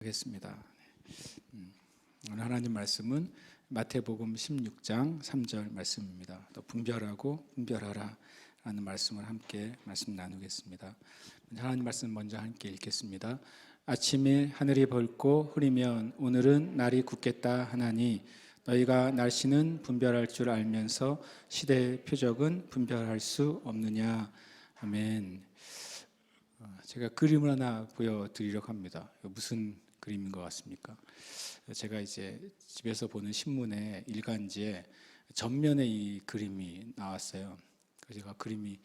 하겠습니다. 오늘 하나님 말씀은 마태복음 16장 3절 말씀입니다. 또 분별하고 분별하라 라는 말씀을 함께 말씀 나누겠습니다. 하나님 말씀 먼저 함께 읽겠습니다. 아침에 하늘이 밝고 흐리면 오늘은 날이 굳겠다 하나니 너희가 날씨는 분별할 줄 알면서 시대의 표적은 분별할 수 없느냐. 아멘. 제가 그림을 하나 보여드리려고 합니다. 무슨 그림인 것 같습니까? 제가 이제 집에서 보는 신문의 일간지에 전면에 이 그림이 나왔어요. 그래서 제가 그림이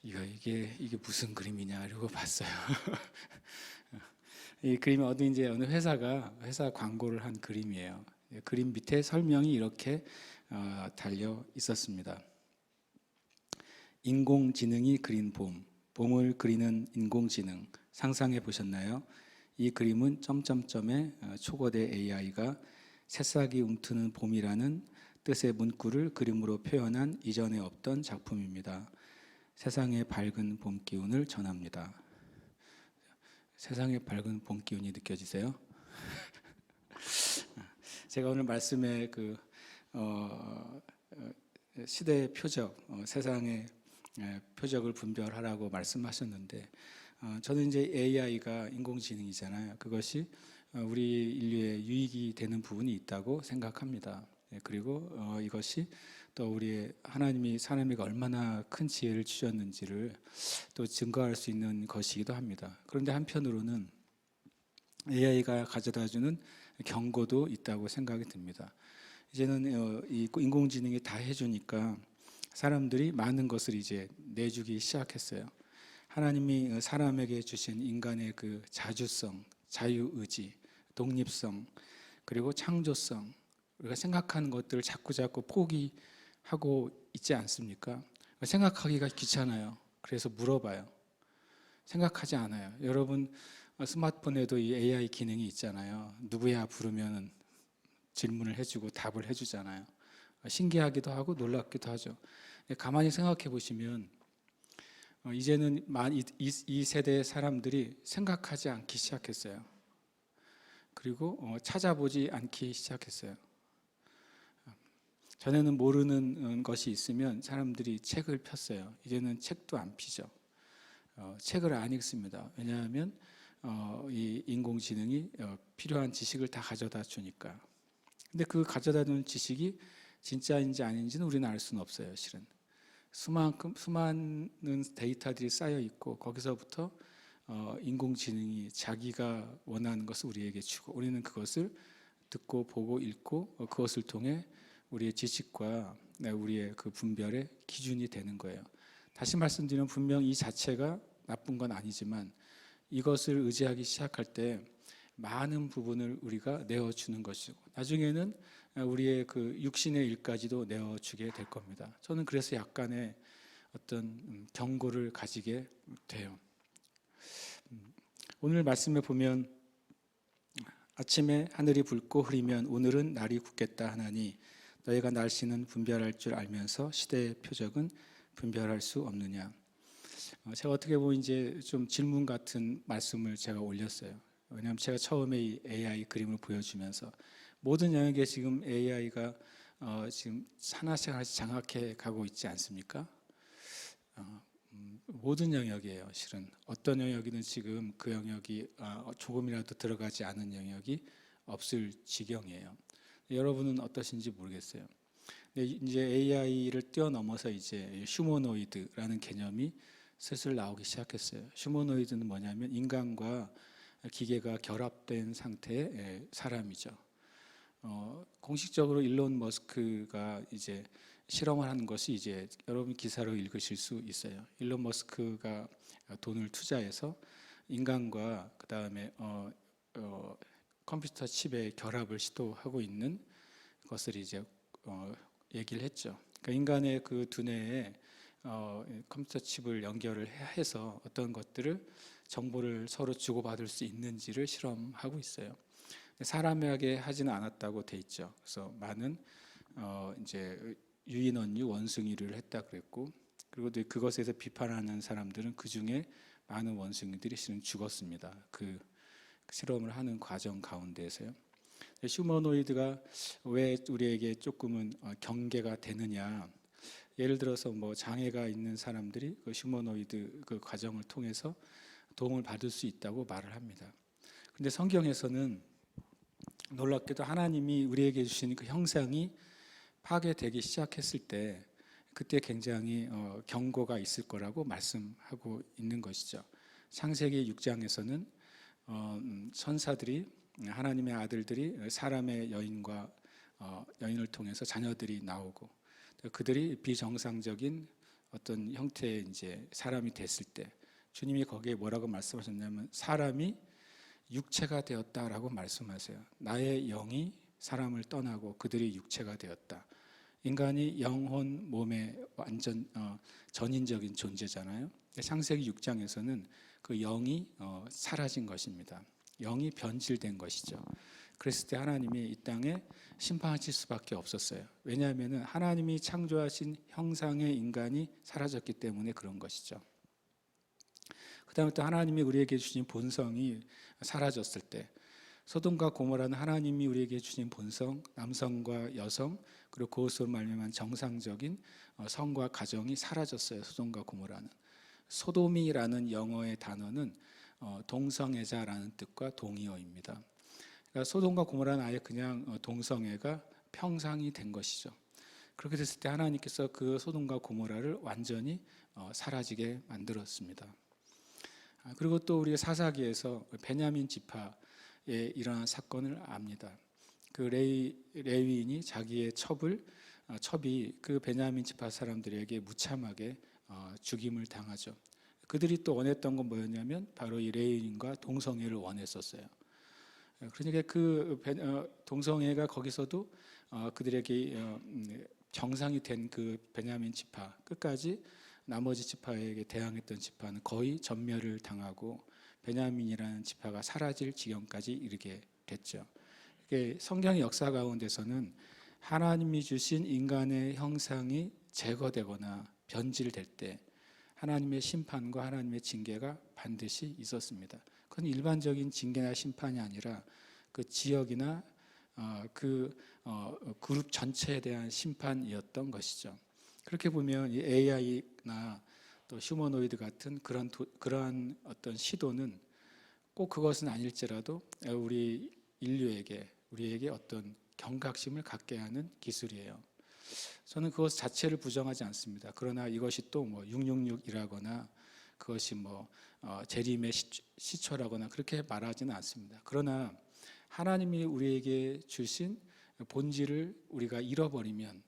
이게 무슨 그림이냐 이러고 봤어요. 이 그림이 어느 회사 광고를 한 그림이에요. 그림 밑에 설명이 이렇게 달려 있었습니다. 인공지능이 그린 봄을 그리는 인공지능 상상해 보셨나요? 이 그림은 점점점의 초거대 AI가 새싹이 움트는 봄이라는 뜻의 문구를 그림으로 표현한 이전에 없던 작품입니다. 세상의 밝은 봄 기운을 전합니다. 세상의 밝은 봄 기운이 느껴지세요? 제가 오늘 말씀에 시대의 표적, 세상의 표적을 분별하라고 말씀하셨는데, 저는 이제 AI가 인공지능이잖아요. 그것이 우리 인류의 유익이 되는 부분이 있다고 생각합니다. 그리고 이것이 또 우리 하나님이 사람에게 얼마나 큰 지혜를 주셨는지를 또 증거할 수 있는 것이기도 합니다. 그런데 한편으로는 AI가 가져다주는 경고도 있다고 생각이 듭니다. 이제는 이 인공지능이 다 해주니까 사람들이 많은 것을 이제 내주기 시작했어요. 하나님이 사람에게 주신 인간의 그 자주성, 자유의지, 독립성, 그리고 창조성, 우리가 생각하는 것들을 자꾸 포기하고 있지 않습니까? 생각하기가 귀찮아요. 그래서 물어봐요. 생각하지 않아요. 여러분 스마트폰에도 이 AI 기능이 있잖아요. 누구야 부르면 질문을 해주고 답을 해주잖아요. 신기하기도 하고 놀랍기도 하죠. 가만히 생각해 보시면 이제는 이 세대의 사람들이 생각하지 않기 시작했어요. 그리고 찾아보지 않기 시작했어요. 전에는 모르는 것이 있으면 사람들이 책을 폈어요. 이제는 책도 안 피죠. 책을 안 읽습니다. 왜냐하면 이 인공지능이 필요한 지식을 다 가져다 주니까. 근데 그 가져다 주는 지식이 진짜인지 아닌지는 우리는 알 수는 없어요, 실은. 수많은 데이터들이 쌓여 있고 거기서부터 인공지능이 자기가 원하는 것을 우리에게 주고 우리는 그것을 듣고 보고 읽고 그것을 통해 우리의 지식과 우리의 그 분별의 기준이 되는 거예요. 다시 말씀드리면 분명 이 자체가 나쁜 건 아니지만 이것을 의지하기 시작할 때 많은 부분을 우리가 내어주는 것이고 나중에는 우리의 그 육신의 일까지도 내어주게 될 겁니다. 저는 그래서 약간의 어떤 경고를 가지게 돼요. 오늘 말씀에 보면 아침에 하늘이 붉고 흐리면 오늘은 날이 굳겠다 하나니 너희가 날씨는 분별할 줄 알면서 시대의 표적은 분별할 수 없느냐. 제가 어떻게 보면 이제 좀 질문 같은 말씀을 제가 올렸어요. 왜냐하면 제가 처음에 이 AI 그림을 보여주면서 모든 영역에 지금 AI가 지금 하나씩 장악해 가고 있지 않습니까? 모든 영역이에요. 실은 어떤 영역이든 지금 그 영역이 조금이라도 들어가지 않은 영역이 없을 지경이에요. 여러분은 어떠신지 모르겠어요. 근데 이제 AI를 뛰어넘어서 이제 휴머노이드라는 개념이 슬슬 나오기 시작했어요. 휴머노이드는 뭐냐면 인간과 기계가 결합된 상태의 사람이죠. 공식적으로 일론 머스크가 이제 실험을 하는 것이 이제 여러분 기사로 읽으실 수 있어요. 일론 머스크가 돈을 투자해서 인간과 그 다음에 컴퓨터 칩의 결합을 시도하고 있는 것을 이제 얘기를 했죠. 그러니까 인간의 그 두뇌에 컴퓨터 칩을 연결을 해서 어떤 것들을 정보를 서로 주고받을 수 있는지를 실험하고 있어요. 사람에게 하지는 않았다고 돼 있죠. 그래서 많은 이제 유인원류 원숭이를 했다 그랬고, 그리고 그것에서 비판하는 사람들은 그 중에 많은 원숭이들이 실은 죽었습니다. 실험을 하는 과정 가운데에서요. 휴머노이드가 왜 우리에게 조금은 경계가 되느냐? 예를 들어서 뭐 장애가 있는 사람들이 그 휴머노이드 그 과정을 통해서 도움을 받을 수 있다고 말을 합니다. 근데 성경에서는 놀랍게도 하나님이 우리에게 주신 그 형상이 파괴되기 시작했을 때 그때 굉장히 경고가 있을 거라고 말씀하고 있는 것이죠. 창세기 6장에서는 천사들이 하나님의 아들들이 사람의 여인과 여인을 통해서 자녀들이 나오고 그들이 비정상적인 어떤 형태의 이제 사람이 됐을 때 주님이 거기에 뭐라고 말씀하셨냐면 사람이 육체가 되었다라고 말씀하세요. 나의 영이 사람을 떠나고 그들이 육체가 되었다. 인간이 영혼, 몸의 완전 전인적인 존재잖아요. 창세기 6장에서는 그 영이 사라진 것입니다. 영이 변질된 것이죠. 그랬을 때 하나님이 이 땅에 심판하실 수밖에 없었어요. 왜냐하면 하나님이 창조하신 형상의 인간이 사라졌기 때문에 그런 것이죠. 그 다음에 또 하나님이 우리에게 주신 본성이 사라졌을 때 소돔과 고모라는 하나님이 우리에게 주신 본성, 남성과 여성 그리고 그것으로 말미암은 정상적인 성과 가정이 사라졌어요. 소돔과 고모라는. 소돔이라는 영어의 단어는 동성애자라는 뜻과 동의어입니다. 그러니까 소돔과 고모라는 아예 그냥 동성애가 평상이 된 것이죠. 그렇게 됐을 때 하나님께서 그 소돔과 고모라를 완전히 사라지게 만들었습니다. 그리고 또 우리가 사사기에서 베냐민 지파에 일어난 사건을 압니다. 그 레위인이 자기의 첩이 그 베냐민 지파 사람들에게 무참하게 죽임을 당하죠. 그들이 또 원했던 건 뭐였냐면 바로 이 레위인과 동성애를 원했었어요. 그러니까 그 동성애가 거기서도 그들에게 정상이 된 그 베냐민 지파 끝까지 나머지 지파에게 대항했던 지파는 거의 전멸을 당하고 베냐민이라는 지파가 사라질 지경까지 이르게 됐죠. 성경의 역사 가운데서는 하나님이 주신 인간의 형상이 제거되거나 변질될 때 하나님의 심판과 하나님의 징계가 반드시 있었습니다. 그건 일반적인 징계나 심판이 아니라 그 지역이나 그 그룹 전체에 대한 심판이었던 것이죠. 그렇게 보면 이 AI나 또 휴머노이드 같은 그러한 어떤 시도는 꼭 그것은 아닐지라도 우리에게 어떤 경각심을 갖게 하는 기술이에요. 저는 그것 자체를 부정하지 않습니다. 그러나 이것이 또 뭐 666이라거나 그것이 뭐 재림의 시초라거나 그렇게 말하지는 않습니다. 그러나 하나님이 우리에게 주신 본질을 우리가 잃어버리면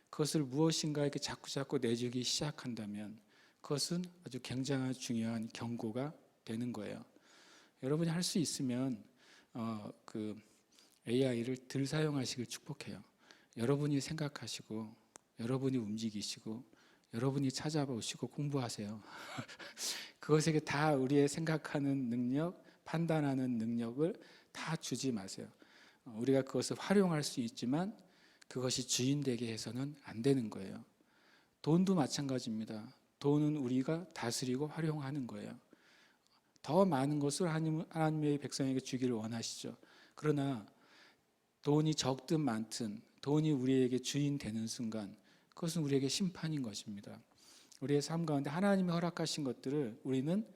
그것을 무엇인가에게 자꾸 내주기 시작한다면 그것은 아주 굉장히 중요한 경고가 되는 거예요. 여러분이 할 수 있으면 그 AI를 덜 사용하시길 축복해요. 여러분이 생각하시고 여러분이 움직이시고 여러분이 찾아보시고 공부하세요. 그것에게 다 우리의 생각하는 능력, 판단하는 능력을 다 주지 마세요. 우리가 그것을 활용할 수 있지만 그것이 주인 되게 해서는 안 되는 거예요. 돈도 마찬가지입니다. 돈은 우리가 다스리고 활용하는 거예요. 더 많은 것을 하나님의 백성에게 주기를 원하시죠. 그러나 돈이 적든 많든 돈이 우리에게 주인 되는 순간 그것은 우리에게 심판인 것입니다. 우리의 삶 가운데 하나님이 허락하신 것들을 우리는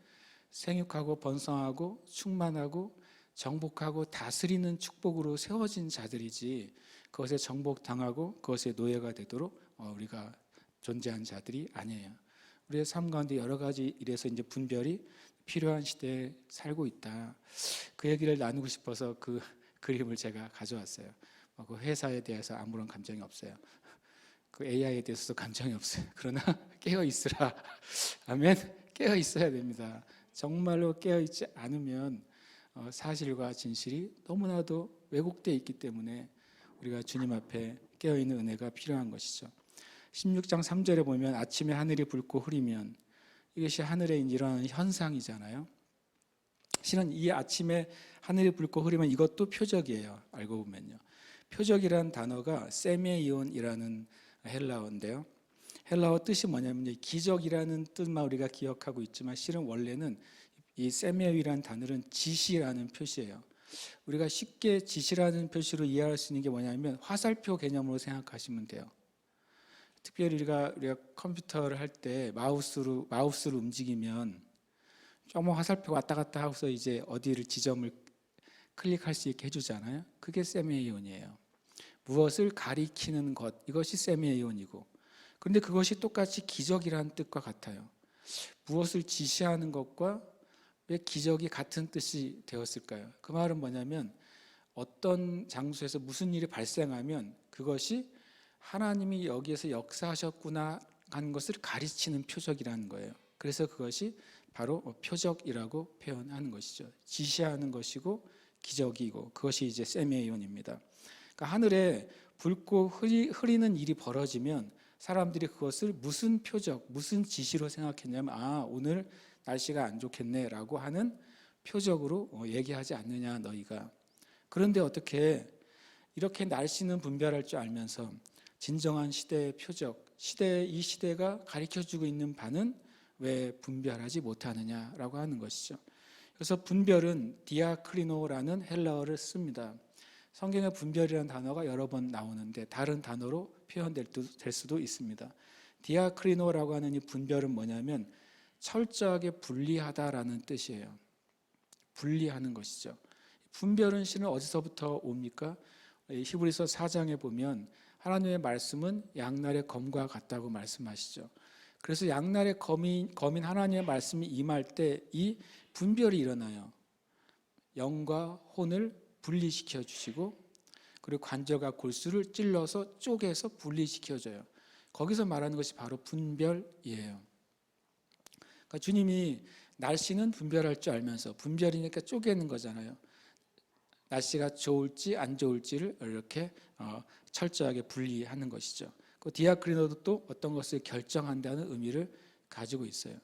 생육하고 번성하고 충만하고 정복하고 다스리는 축복으로 세워진 자들이지 그것에 정복당하고 그것에 노예가 되도록 우리가 존재한 자들이 아니에요. 우리의 삶 가운데 여러 가지 일에서 이제 분별이 필요한 시대에 살고 있다. 그 얘기를 나누고 싶어서 그 그림을 제가 가져왔어요. 그 회사에 대해서 아무런 감정이 없어요. 그 AI에 대해서도 감정이 없어요. 그러나 깨어 있으라. 아멘. 깨어 있어야 됩니다. 정말로 깨어 있지 않으면 사실과 진실이 너무나도 왜곡되어 있기 때문에 우리가 주님 앞에 깨어 있는 은혜가 필요한 것이죠. 16장 3절에 보면 아침에 하늘이 붉고 흐리면 이것이 하늘에 일어나는 현상이잖아요. 실은 이 아침에 하늘이 붉고 흐리면 이것도 표적이에요. 알고 보면요. 표적이라는 단어가 세메이온이라는 헬라어인데요. 헬라어 뜻이 뭐냐면 기적이라는 뜻만 우리가 기억하고 있지만 실은 원래는 이 세메이라는 단어는 지시라는 표시예요. 우리가 쉽게 지시라는 표시로 이해할 수 있는 게 뭐냐면 화살표 개념으로 생각하시면 돼요. 특별히 우리가 컴퓨터를 할 때 마우스를 움직이면 조금 화살표 왔다 갔다 하고서 이제 어디를 지점을 클릭할 수 있게 해주잖아요. 그게 세미에이온이에요. 무엇을 가리키는 것, 이것이 세미에이온이고, 그런데 그것이 똑같이 기적이라는 뜻과 같아요. 무엇을 지시하는 것과 왜 기적이 같은 뜻이 되었을까요? 그 말은 뭐냐면 어떤 장소에서 무슨 일이 발생하면 그것이 하나님이 여기에서 역사하셨구나 하는 것을 가르치는 표적이라는 거예요. 그래서 그것이 바로 표적이라고 표현하는 것이죠. 지시하는 것이고 기적이고, 그것이 이제 세미에이온입니다. 그러니까 하늘에 붉고 흐리는 일이 벌어지면 사람들이 그것을 무슨 표적, 무슨 지시로 생각했냐면 오늘 날씨가 안 좋겠네라고 하는 표적으로 얘기하지 않느냐 너희가. 그런데 어떻게 이렇게 날씨는 분별할 줄 알면서 진정한 시대의 표적, 이 시대가 가르쳐주고 있는 바는 왜 분별하지 못하느냐라고 하는 것이죠. 그래서 분별은 디아크리노라는 헬라어를 씁니다. 성경에 분별이라는 단어가 여러 번 나오는데 다른 단어로 표현될 수도 있습니다. 디아크리노라고 하는 이 분별은 뭐냐면 철저하게 분리하다라는 뜻이에요. 분리하는 것이죠. 분별은 실은 어디서부터 옵니까? 히브리서 4장에 보면 하나님의 말씀은 양날의 검과 같다고 말씀하시죠. 그래서 양날의 검인 하나님의 말씀이 임할 때 이 분별이 일어나요. 영과 혼을 분리시켜 주시고, 그리고 관절과 골수를 찔러서 쪼개서 분리시켜 줘요. 거기서 말하는 것이 바로 분별이에요. 그러니까 주님이 날씨는 분별할 줄 알면서, 분별이니까 쪼개는 거잖아요. 날씨가 좋을지 안 좋을지를 이렇게 철저하게 분리하는 것이죠. 그 디아크리노도 또 어떤 것을 결정한다는 의미를 가지고 있어요.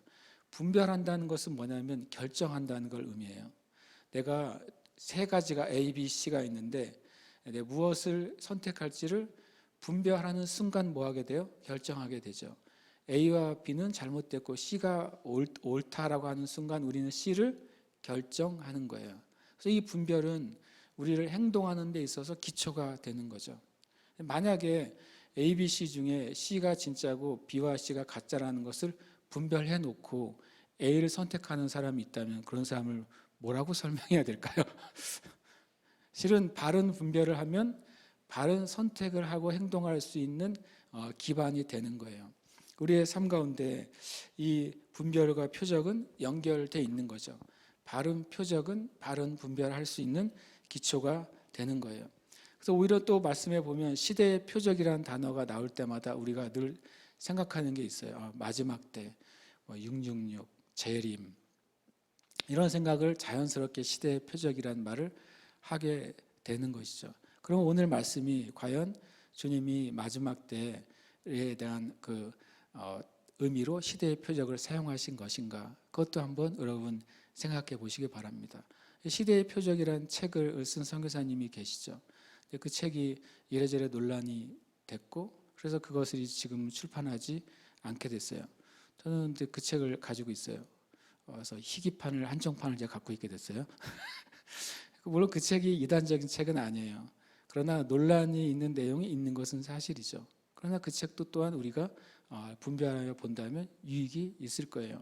분별한다는 것은 뭐냐면 결정한다는 걸 의미해요. 내가 세 가지가 A, B, C가 있는데 내가 무엇을 선택할지를 분별하는 순간 뭐 하게 돼요? 결정하게 되죠. A와 B는 잘못됐고 C가 옳다라고 하는 순간 우리는 C를 결정하는 거예요. 그래서 이 분별은 우리를 행동하는 데 있어서 기초가 되는 거죠. 만약에 A, B, C 중에 C가 진짜고 B와 C가 가짜라는 것을 분별해 놓고 A를 선택하는 사람이 있다면 그런 사람을 뭐라고 설명해야 될까요? 실은 바른 분별을 하면 바른 선택을 하고 행동할 수 있는 기반이 되는 거예요. 우리의 삶 가운데 이 분별과 표적은 연결되어 있는 거죠. 바른 표적은 바른 분별할 수 있는 기초가 되는 거예요. 그래서 오히려 또 말씀해 보면 시대의 표적이라는 단어가 나올 때마다 우리가 늘 생각하는 게 있어요. 마지막 때, 666, 재림, 이런 생각을 자연스럽게 시대의 표적이라는 말을 하게 되는 것이죠. 그럼 오늘 말씀이 과연 주님이 마지막 때에 대한 그 의미로 시대의 표적을 사용하신 것인가? 그것도 한번 여러분 생각해 보시기 바랍니다. 시대의 표적이라는 책을 쓴 선교사님이 계시죠. 그 책이 이래저래 논란이 됐고, 그래서 그것을 지금 출판하지 않게 됐어요. 저는 그 책을 가지고 있어요. 그래서 희귀판을, 한정판을 제가 갖고 있게 됐어요. 물론 그 책이 이단적인 책은 아니에요. 그러나 논란이 있는 내용이 있는 것은 사실이죠. 그러나 그 책도 또한 우리가 분별하여 본다면 유익이 있을 거예요.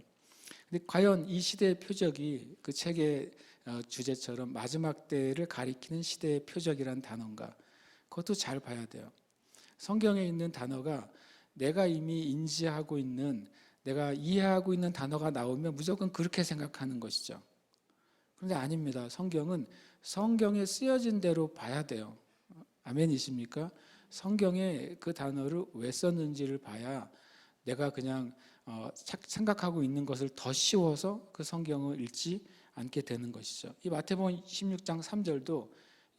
근데 과연 이 시대의 표적이 그 책의 주제처럼 마지막 때를 가리키는 시대의 표적이라는 단어인가? 그것도 잘 봐야 돼요. 성경에 있는 단어가 내가 이미 인지하고 있는, 내가 이해하고 있는 단어가 나오면 무조건 그렇게 생각하는 것이죠. 그런데 아닙니다. 성경은 성경에 쓰여진 대로 봐야 돼요. 아멘이십니까? 성경에 그 단어를 왜 썼는지를 봐야 내가 그냥 생각하고 있는 것을 더 씌워서 그 성경을 읽지 않게 되는 것이죠. 이 마태복음 16장 3절도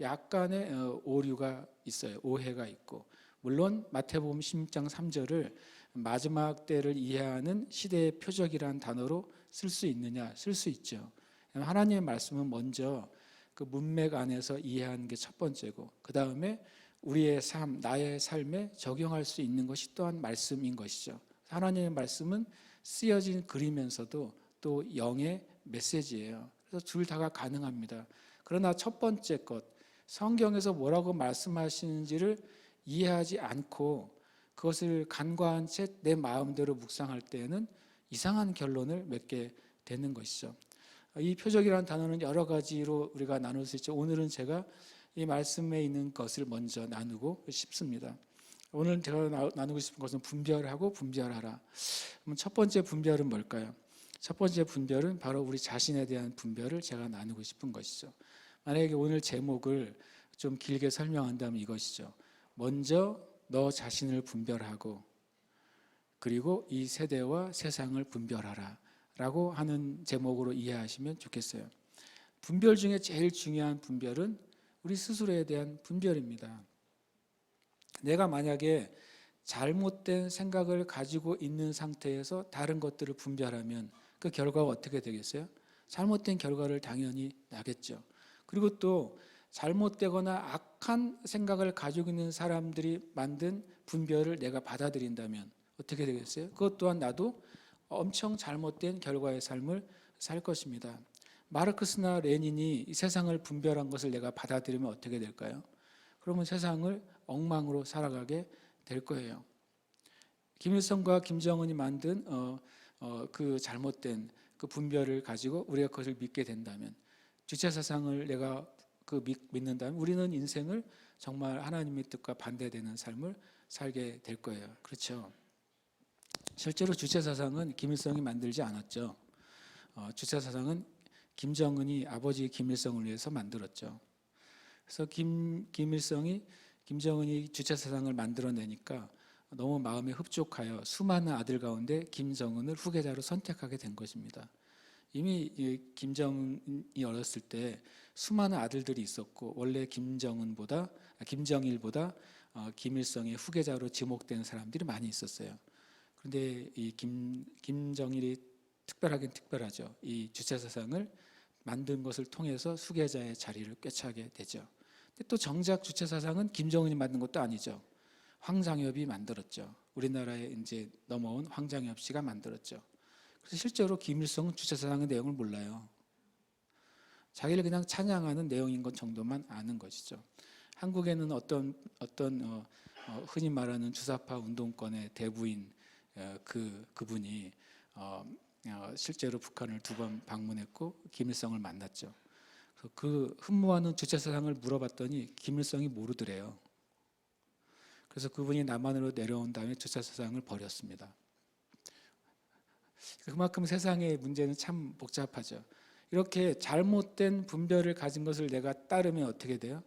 약간의 오류가 있어요. 오해가 있고, 물론 마태복음 16장 3절을 마지막 때를 이해하는 시대의 표적이라는 단어로 쓸 수 있느냐? 쓸 수 있죠. 하나님의 말씀은 먼저 그 문맥 안에서 이해하는 게 첫 번째고, 그 다음에 우리의 삶, 나의 삶에 적용할 수 있는 것이 또한 말씀인 것이죠. 하나님의 말씀은 쓰여진 글이면서도 또 영의 메시지예요. 그래서 둘 다가 가능합니다. 그러나 첫 번째 것, 성경에서 뭐라고 말씀하시는지를 이해하지 않고 그것을 간과한 채 내 마음대로 묵상할 때에는 이상한 결론을 맺게 되는 것이죠. 이 표적이라는 단어는 여러 가지로 우리가 나눌 수 있죠. 오늘은 제가 이 말씀에 있는 것을 먼저 나누고 싶습니다. 오늘 제가 나누고 싶은 것은 분별하고 분별하라. 그럼 첫 번째 분별은 뭘까요? 첫 번째 분별은 바로 우리 자신에 대한 분별을 제가 나누고 싶은 것이죠. 만약에 오늘 제목을 좀 길게 설명한다면 이것이죠. 먼저 너 자신을 분별하고 그리고 이 세대와 세상을 분별하라 라고 하는 제목으로 이해하시면 좋겠어요. 분별 중에 제일 중요한 분별은 우리 스스로에 대한 분별입니다. 내가 만약에 잘못된 생각을 가지고 있는 상태에서 다른 것들을 분별하면 그 결과가 어떻게 되겠어요? 잘못된 결과를 당연히 나겠죠. 그리고 또 잘못되거나 악한 생각을 가지고 있는 사람들이 만든 분별을 내가 받아들인다면 어떻게 되겠어요? 그것 또한 나도 엄청 잘못된 결과의 삶을 살 것입니다. 마르크스나 레닌이 이 세상을 분별한 것을 내가 받아들이면 어떻게 될까요? 그러면 세상을 엉망으로 살아가게 될 거예요. 김일성과 김정은이 만든 그 잘못된 그 분별을 가지고 우리가 그것을 믿게 된다면, 주체 사상을 내가 믿는다면 우리는 인생을 정말 하나님의 뜻과 반대되는 삶을 살게 될 거예요. 그렇죠? 실제로 주체 사상은 김일성이 만들지 않았죠. 주체 사상은 김정은이 아버지 김일성을 위해서 만들었죠. 그래서 김정은이 주체 사상을 만들어내니까 너무 마음에 흡족하여 수많은 아들 가운데 김정은을 후계자로 선택하게 된 것입니다. 이미 김정은이 어렸을 때 수많은 아들들이 있었고 원래 김정일보다 김일성의 후계자로 지목된 사람들이 많이 있었어요. 그런데 이 김정일이 특별하긴 특별하죠. 이 주체 사상을 만든 것을 통해서 후계자의 자리를 꿰차게 되죠. 근데 또 정작 주체 사상은 김정은이 만든 것도 아니죠. 황장엽이 만들었죠. 우리나라에 이제 넘어온 황장엽 씨가 만들었죠. 그래서 실제로 김일성은 주체 사상의 내용을 몰라요. 자기를 그냥 찬양하는 내용인 것 정도만 아는 것이죠. 한국에는 어떤 흔히 말하는 주사파 운동권의 대부인 그분이 실제로 북한을 2번 방문했고 김일성을 만났죠. 그 흠모하는 주체 사상을 물어봤더니 김일성이 모르더래요. 그래서 그분이 남한으로 내려온 다음에 주체 사상을 버렸습니다. 그만큼 세상의 문제는 참 복잡하죠. 이렇게 잘못된 분별을 가진 것을 내가 따르면 어떻게 돼요?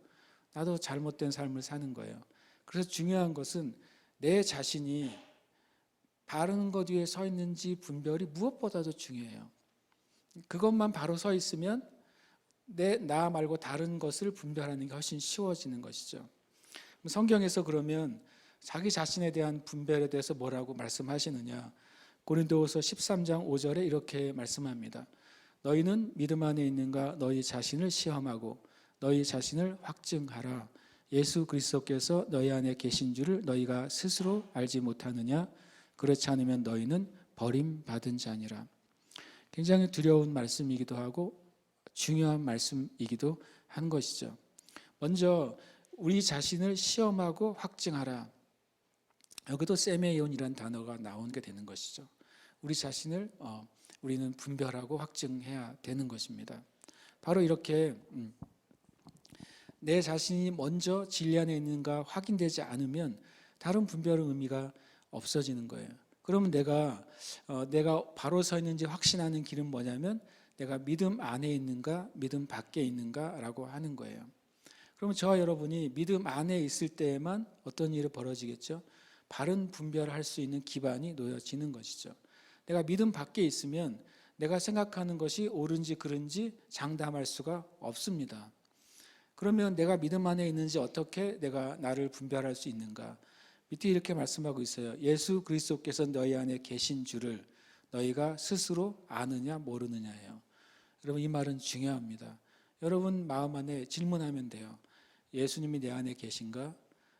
나도 잘못된 삶을 사는 거예요. 그래서 중요한 것은 내 자신이 바른 것 위에 서 있는지 분별이 무엇보다도 중요해요. 그것만 바로 서 있으면 나 말고 다른 것을 분별하는 게 훨씬 쉬워지는 것이죠. 성경에서 그러면 자기 자신에 대한 분별에 대해서 뭐라고 말씀하시느냐? 고린도후서 13장 5절에 이렇게 말씀합니다. 너희는 믿음 안에 있는가 너희 자신을 시험하고 너희 자신을 확증하라. 예수 그리스도께서 너희 안에 계신 줄을 너희가 스스로 알지 못하느냐? 그렇지 않으면 너희는 버림받은 자니라. 굉장히 두려운 말씀이기도 하고 중요한 말씀이기도 한 것이죠. 먼저 우리 자신을 시험하고 확증하라. 여기도 세메이온이라는 단어가 나오게 되는 것이죠. 우리 자신을 우리는 분별하고 확증해야 되는 것입니다. 바로 이렇게 내 자신이 먼저 진리 안에 있는가 확인되지 않으면 다른 분별의 의미가 없어지는 거예요. 그러면 내가 바로 서 있는지 확신하는 길은 뭐냐면 내가 믿음 안에 있는가 믿음 밖에 있는가라고 하는 거예요. 그러면 저와 여러분이 믿음 안에 있을 때에만 어떤 일이 벌어지겠죠? 바른 분별할 수 있는 기반이 놓여지는 것이죠. 내가 믿음 밖에 있으면 내가 생각하는 것이 옳은지 그른지 장담할 수가 없습니다. 그러면 내가 믿음 안에 있는지 어떻게 내가 나를 분별할 수 있는가? 밑에 이렇게 말씀하고 있어요. 예수 그리스도께서 너희 안에 계신 줄을 너희가 스스로 아느냐 모르느냐예요. 여러분 이 말은 중요합니다. 여러분 마음 안에 질문하면 돼요. 예수님이 내 안에 계신가?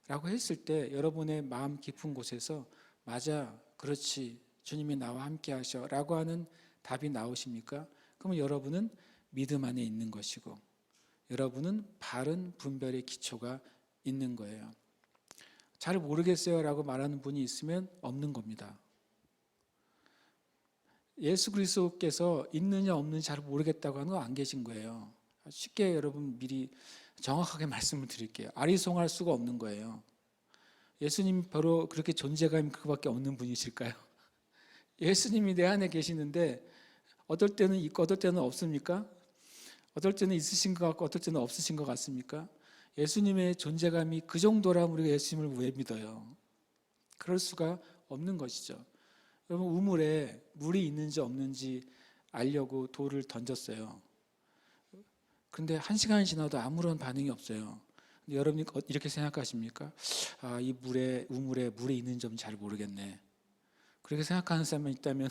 라고 했을 때 여러분의 마음 깊은 곳에서 맞아, 그렇지, 주님이 나와 함께 하셔 라고 하는 답이 나오십니까? 그러면 여러분은 믿음 안에 있는 것이고 여러분은 바른 분별의 기초가 있는 거예요. 잘 모르겠어요 라고 말하는 분이 있으면 없는 겁니다. 예수 그리스도께서 있느냐 없느냐 잘 모르겠다고 하는 거 안 계신 거예요. 쉽게 여러분 미리 정확하게 말씀을 드릴게요. 아리송할 수가 없는 거예요. 예수님 바로 그렇게 존재감이 그거밖에 없는 분이실까요? 예수님이 내 안에 계시는데 어떨 때는 있고 어떨 때는 없습니까? 어떨 때는 있으신 것 같고 어떨 때는 없으신 것 같습니까? 예수님의 존재감이 그 정도라면 우리가 예수님을 왜 믿어요? 그럴 수가 없는 것이죠. 여러분 우물에 물이 있는지 없는지 알려고 돌을 던졌어요. 근데 1시간이 지나도 아무런 반응이 없어요. 근데 여러분이 이렇게 생각하십니까? 이 우물에 물이 있는 점 잘 모르겠네. 그렇게 생각하는 사람이 있다면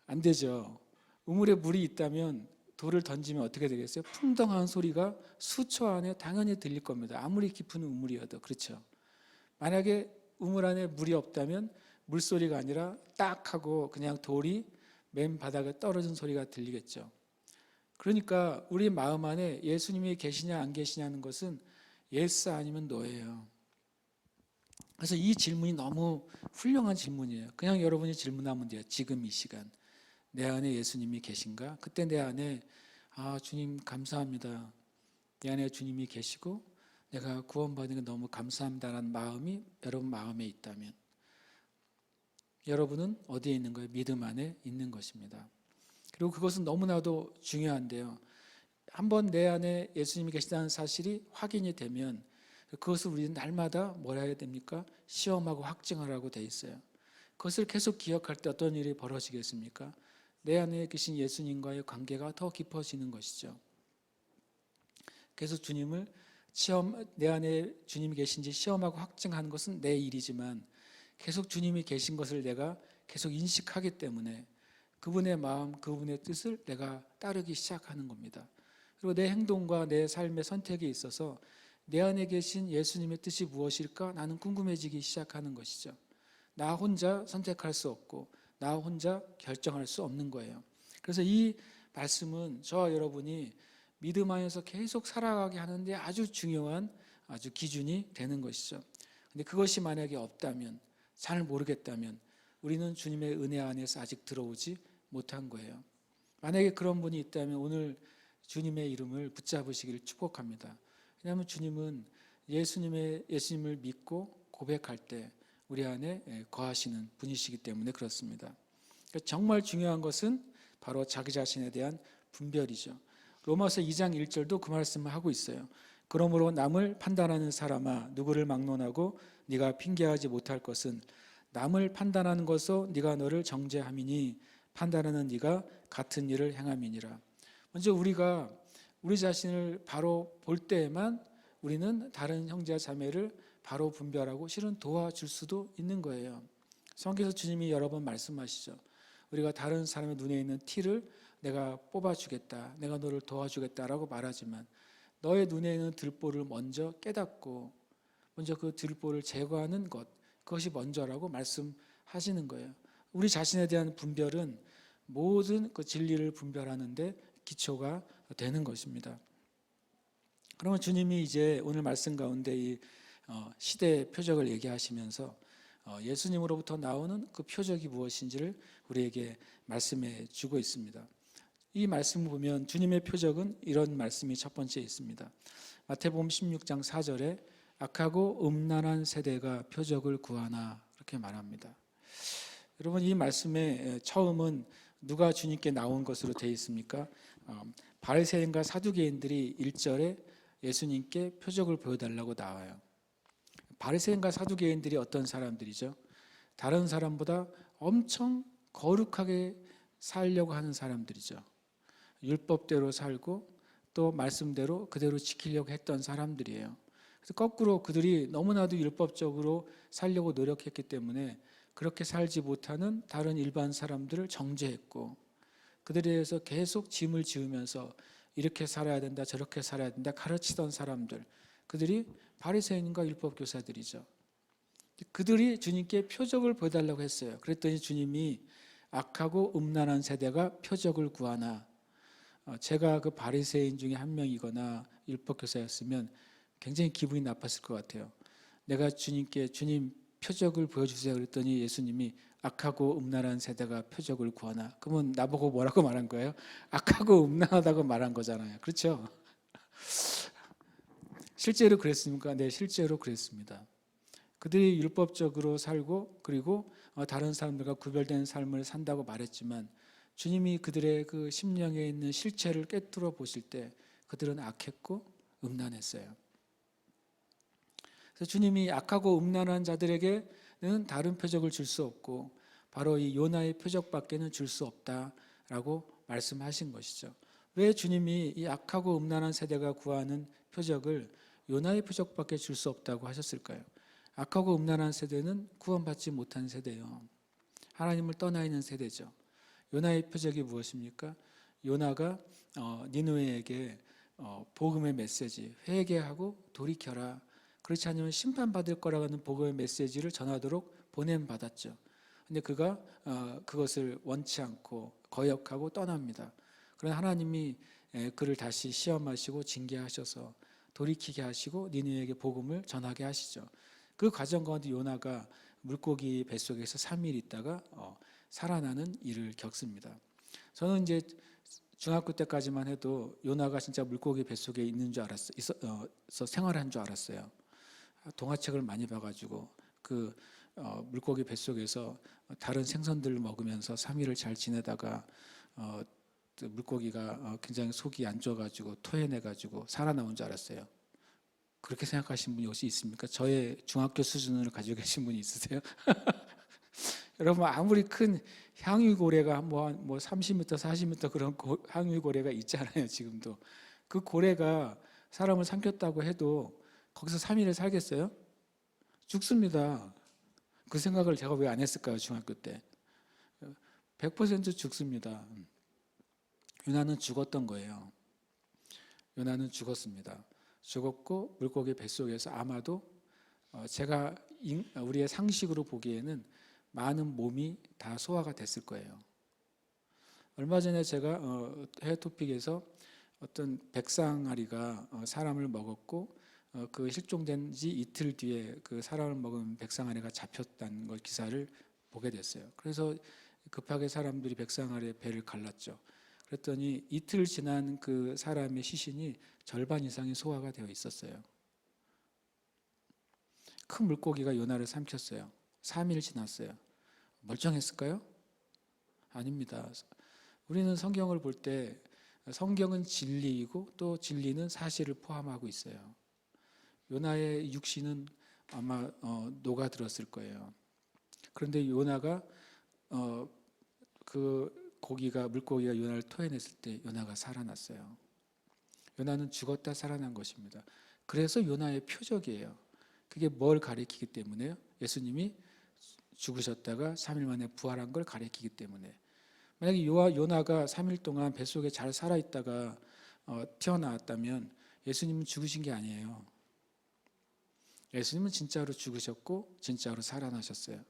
안 되죠. 우물에 물이 있다면 돌을 던지면 어떻게 되겠어요? 풍덩하는 소리가 수초 안에 당연히 들릴 겁니다. 아무리 깊은 우물이어도. 그렇죠. 만약에 우물 안에 물이 없다면 물소리가 아니라 딱 하고 그냥 돌이 맨 바닥에 떨어진 소리가 들리겠죠. 그러니까 우리 마음 안에 예수님이 계시냐 안 계시냐는 것은 yes 아니면 no예요. 그래서 이 질문이 너무 훌륭한 질문이에요. 그냥 여러분이 질문하면 돼요. 지금 이 시간 내 안에 예수님이 계신가? 그때 내 안에 주님 감사합니다. 내 안에 주님이 계시고 내가 구원받은 게 너무 감사합니다라는 마음이 여러분 마음에 있다면 여러분은 어디에 있는 거예요? 믿음 안에 있는 것입니다. 그리고 그것은 너무나도 중요한데요. 한번 내 안에 예수님이 계시다는 사실이 확인이 되면 그것을 우리는 날마다 뭐라 해야 됩니까? 시험하고 확증하라고 돼 있어요. 그것을 계속 기억할 때 어떤 일이 벌어지겠습니까? 내 안에 계신 예수님과의 관계가 더 깊어지는 것이죠. 계속 주님을 내 안에 주님이 계신지 시험하고 확증하는 것은 내 일이지만 계속 주님이 계신 것을 내가 계속 인식하기 때문에 그분의 마음, 그분의 뜻을 내가 따르기 시작하는 겁니다. 그리고 내 행동과 내 삶의 선택에 있어서 내 안에 계신 예수님의 뜻이 무엇일까? 나는 궁금해지기 시작하는 것이죠. 나 혼자 선택할 수 없고 나 혼자 결정할 수 없는 거예요. 그래서 이 말씀은 저와 여러분이 믿음 안에서 계속 살아가게 하는데 아주 중요한 아주 기준이 되는 것이죠. 근데 그것이 만약에 없다면, 잘 모르겠다면 우리는 주님의 은혜 안에서 아직 들어오지 못한 거예요. 만약에 그런 분이 있다면 오늘 주님의 이름을 붙잡으시기를 축복합니다. 왜냐하면 주님은 예수님을 믿고 고백할 때 우리 안에 거하시는 분이시기 때문에 그렇습니다. 정말 중요한 것은 바로 자기 자신에 대한 분별이죠. 로마서 2장 1절도 그 말씀을 하고 있어요. 그러므로 남을 판단하는 사람아 누구를 막론하고 네가 핑계하지 못할 것은 남을 판단하는 것으로 네가 너를 정죄함이니 판단하는 네가 같은 일을 행함이니라. 먼저 우리가 우리 자신을 바로 볼 때에만 우리는 다른 형제와 자매를 바로 분별하고 실은 도와줄 수도 있는 거예요. 성경에서 주님이 여러 번 말씀하시죠. 우리가 다른 사람의 눈에 있는 티를 내가 뽑아주겠다, 내가 너를 도와주겠다라고 말하지만 너의 눈에 있는 들보를 먼저 깨닫고 먼저 그 들보를 제거하는 것, 그것이 먼저라고 말씀하시는 거예요. 우리 자신에 대한 분별은 모든 그 진리를 분별하는데 기초가 되는 것입니다. 그러면 주님이 이제 오늘 말씀 가운데 이 시대의 표적을 얘기하시면서 예수님으로부터 나오는 그 표적이 무엇인지를 우리에게 말씀해 주고 있습니다. 이 말씀을 보면 주님의 표적은 이런 말씀이 첫 번째 있습니다. 마태복음 16장 4절에 악하고 음란한 세대가 표적을 구하나 이렇게 말합니다. 여러분 이 말씀의 처음은 누가 주님께 나온 것으로 되어 있습니까? 바리새인과 사두개인들이 1절에 예수님께 표적을 보여달라고 나와요. 바리새인과 사두개인들이 어떤 사람들이죠? 다른 사람보다 엄청 거룩하게 살려고 하는 사람들이죠. 율법대로 살고 또 말씀대로 그대로 지키려고 했던 사람들이에요. 그래서 거꾸로 그들이 너무나도 율법적으로 살려고 노력했기 때문에 그렇게 살지 못하는 다른 일반 사람들을 정죄했고 그들에 대해서 계속 짐을 지으면서 이렇게 살아야 된다 저렇게 살아야 된다 가르치던 사람들, 그들이 바리새인과 율법교사들이죠. 그들이 주님께 표적을 보여달라고 했어요. 그랬더니 주님이 악하고 음란한 세대가 표적을 구하나. 제가 그 바리새인 중에 한 명이거나 율법교사였으면 굉장히 기분이 나빴을 것 같아요. 내가 주님께 주님 표적을 보여주세요 그랬더니 예수님이 악하고 음란한 세대가 표적을 구하나. 그러면 나보고 뭐라고 말한 거예요? 악하고 음란하다고 말한 거잖아요. 그렇죠? 실제로 그랬습니까? 네, 실제로 그랬습니다. 그들이 율법적으로 살고 그리고 다른 사람들과 구별된 삶을 산다고 말했지만 주님이 그들의 그 심령에 있는 실체를 꿰뚫어 보실 때 그들은 악했고 음란했어요. 그래서 주님이 악하고 음란한 자들에게는 다른 표적을 줄 수 없고 바로 이 요나의 표적밖에는 줄 수 없다라고 말씀하신 것이죠. 왜 주님이 이 악하고 음란한 세대가 구하는 표적을 요나의 표적밖에 줄 수 없다고 하셨을까요? 악하고 음란한 세대는 구원받지 못한 세대예요. 하나님을 떠나 있는 세대죠. 요나의 표적이 무엇입니까? 요나가 니느웨에게 복음의 메시지, 회개하고 돌이켜라. 그렇지 않으면 심판받을 거라고 하는 복음의 메시지를 전하도록 보냄받았죠. 근데 그가 그것을 원치 않고 거역하고 떠납니다. 그러나 하나님이 그를 다시 시험하시고 징계하셔서 돌이키게 하시고 니느웨에게 복음을 전하게 하시죠. 그 과정 가운데 요나가 물고기 뱃속에서 3일 있다가 살아나는 일을 겪습니다. 저는 이제 중학교 때까지만 해도 요나가 진짜 물고기 뱃속에 있는 줄 알았어요. 생활한 줄 알았어요. 동화책을 많이 봐가지고 그 물고기 뱃속에서 다른 생선들을 먹으면서 3일을 잘 지내다가 물고기가 굉장히 속이 안 좋아가지고 토해내가지고 살아나온 줄 알았어요. 그렇게 생각하신 분이 혹시 있습니까? 저의 중학교 수준을 가지고 계신 분이 있으세요? 여러분 아무리 큰 향유고래가 뭐 30m, 40m 그런 향유고래가 있잖아요. 지금도 그 고래가 사람을 삼켰다고 해도 거기서 3일을 살겠어요? 죽습니다. 그 생각을 제가 왜 안 했을까요? 중학교 때 100% 죽습니다. 요나는 죽었던 거예요. 요나는 죽었습니다. 죽었고 물고기 뱃속에서 아마도 제가 우리의 상식으로 보기에는 많은 몸이 다 소화가 됐을 거예요. 얼마 전에 제가 해외 토픽에서 어떤 백상아리가 사람을 먹었고 그 실종된 지 이틀 뒤에 그 사람을 먹은 백상아리가 잡혔다는 걸 기사를 보게 됐어요. 그래서 급하게 사람들이 백상아리의 배를 갈랐죠. 그랬더니 이틀 지난 그 사람의 시신이 절반 이상이 소화가 되어 있었어요. 큰 물고기가 요나를 삼켰어요. 3일 지났어요. 멀쩡했을까요? 아닙니다. 우리는 성경을 볼 때 성경은 진리이고 또 진리는 사실을 포함하고 있어요. 요나의 육신은 아마 녹아들었을 거예요. 그런데 요나가 그 물고기가 요나를 토해냈을 때 요나가 살아났어요. 요나는 죽었다 살아난 것입니다. 그래서 요나의 표적이에요. 그게 뭘 가리키기 때문에요? 예수님이 죽으셨다가 3일 만에 부활한 걸 가리키기 때문에. 만약에 요나가 3일 동안 뱃속에 잘 살아있다가 튀어나왔다면 예수님은 죽으신 게 아니에요. 예수님은 진짜로 죽으셨고 진짜로 살아나셨어요.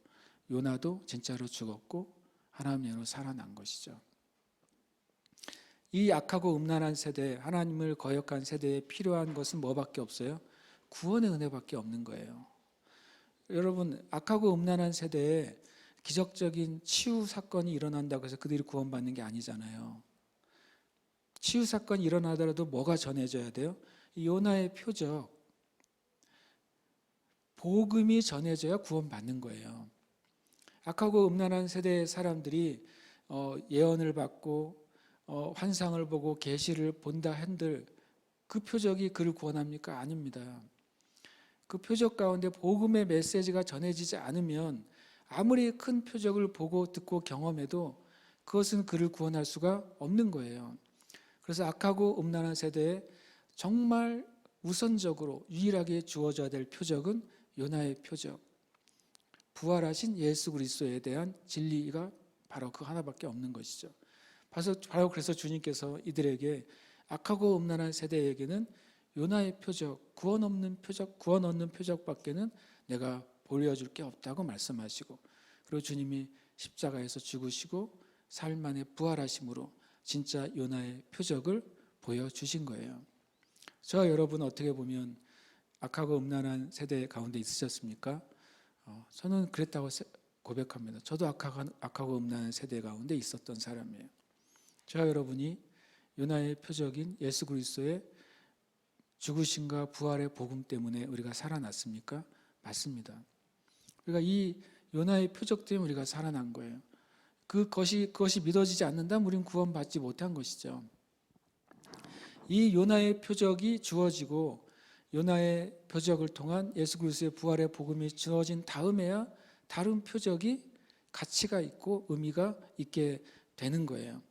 요나도 진짜로 죽었고 하나님으로 살아난 것이죠. 이 악하고 음란한 세대, 하나님을 거역한 세대에 필요한 것은 뭐밖에 없어요? 구원의 은혜밖에 없는 거예요. 여러분 악하고 음란한 세대에 기적적인 치유 사건이 일어난다고 해서 그들이 구원받는 게 아니잖아요. 치유 사건이 일어나더라도 뭐가 전해져야 돼요? 요나의 표적, 복음이 전해져야 구원받는 거예요. 악하고 음란한 세대의 사람들이 예언을 받고 환상을 보고 계시를 본다 한들 그 표적이 그를 구원합니까? 아닙니다. 그 표적 가운데 복음의 메시지가 전해지지 않으면 아무리 큰 표적을 보고 듣고 경험해도 그것은 그를 구원할 수가 없는 거예요. 그래서 악하고 음란한 세대에 정말 우선적으로 유일하게 주어져야 될 표적은 요나의 표적, 부활하신 예수 그리스도에 대한 진리가 바로 그 하나밖에 없는 것이죠. 바로 그래서 주님께서 이들에게 악하고 음란한 세대에게는 요나의 표적, 구원 얻는 표적밖에는 내가 보여줄 게 없다고 말씀하시고, 그리고 주님이 십자가에서 죽으시고 4일 만에 부활하심으로 진짜 요나의 표적을 보여주신 거예요. 저와 여러분 어떻게 보면 악하고 음란한 세대 가운데 있으셨습니까? 저는 그랬다고 고백합니다. 저도 악하고 음란한 세대 가운데 있었던 사람이에요. 저와 여러분이 요나의 표적인 예수 그리스도의 죽으심과 부활의 복음 때문에 우리가 살아났습니까? 맞습니다. 우리가 이 요나의 표적 때문에 우리가 살아난 거예요. 그것이 믿어지지 않는다면 우리는 구원받지 못한 것이죠. 이 요나의 표적이 주어지고 요나의 표적을 통한 예수 그리스도의 부활의 복음이 주어진 다음에야 다른 표적이 가치가 있고 의미가 있게 되는 거예요.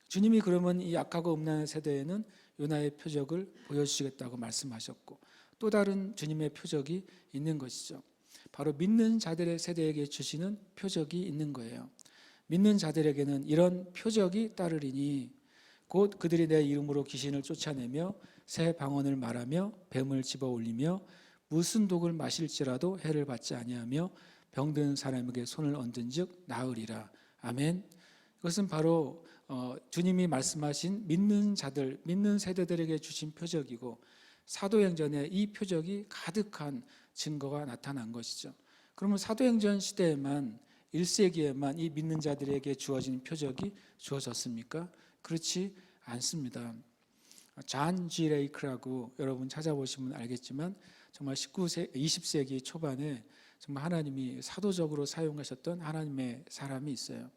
주님이 그러면 이 악하고 음란한 세대에는 요나의 표적을 보여주시겠다고 말씀하셨고 또 다른 주님의 표적이 있는 것이죠. 바로 믿는 자들의 세대에게 주시는 표적이 있는 거예요. 믿는 자들에게는 이런 표적이 따르리니 곧 그들이 내 이름으로 귀신을 쫓아내며 새 방언을 말하며 뱀을 집어올리며 무슨 독을 마실지라도 해를 받지 아니하며 병든 사람에게 손을 얹은즉 나으리라. 아멘. 이것은 바로 주님이 말씀하신 믿는 자들, 믿는 세대들에게 주신 표적이고 사도행전에 이 표적이 가득한 증거가 나타난 것이죠. 그러면 사도행전 시대에만 1세기에만 이 믿는 자들에게 주어진 표적이 주어졌습니까? 그렇지 않습니다. 존 G. 레이크라고 여러분 찾아보시면 알겠지만 정말 20세기 초반에 정말 하나님이 사도적으로 사용하셨던 하나님의 사람이 있어요.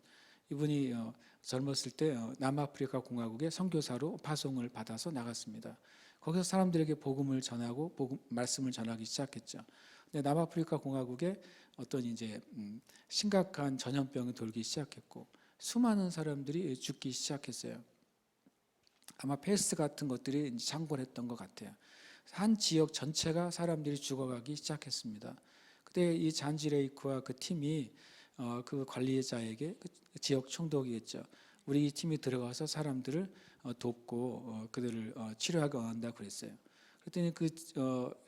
이분이 젊었을 때 남아프리카 공화국의 선교사로 파송을 받아서 나갔습니다. 거기서 사람들에게 복음을 전하고 말씀을 전하기 시작했죠. 근데 남아프리카 공화국에 어떤 이제 심각한 전염병이 돌기 시작했고 수많은 사람들이 죽기 시작했어요. 아마 패스트 같은 것들이 창궐했던 것 같아요. 한 지역 전체가 사람들이 죽어가기 시작했습니다. 그때 이 잔지 레이크와 그 팀이 그 관리자에게 그 지역 총독이겠죠. 우리 팀이 들어가서 사람들을 돕고 그들을 치료하게 원한다 그랬어요. 그랬더니 그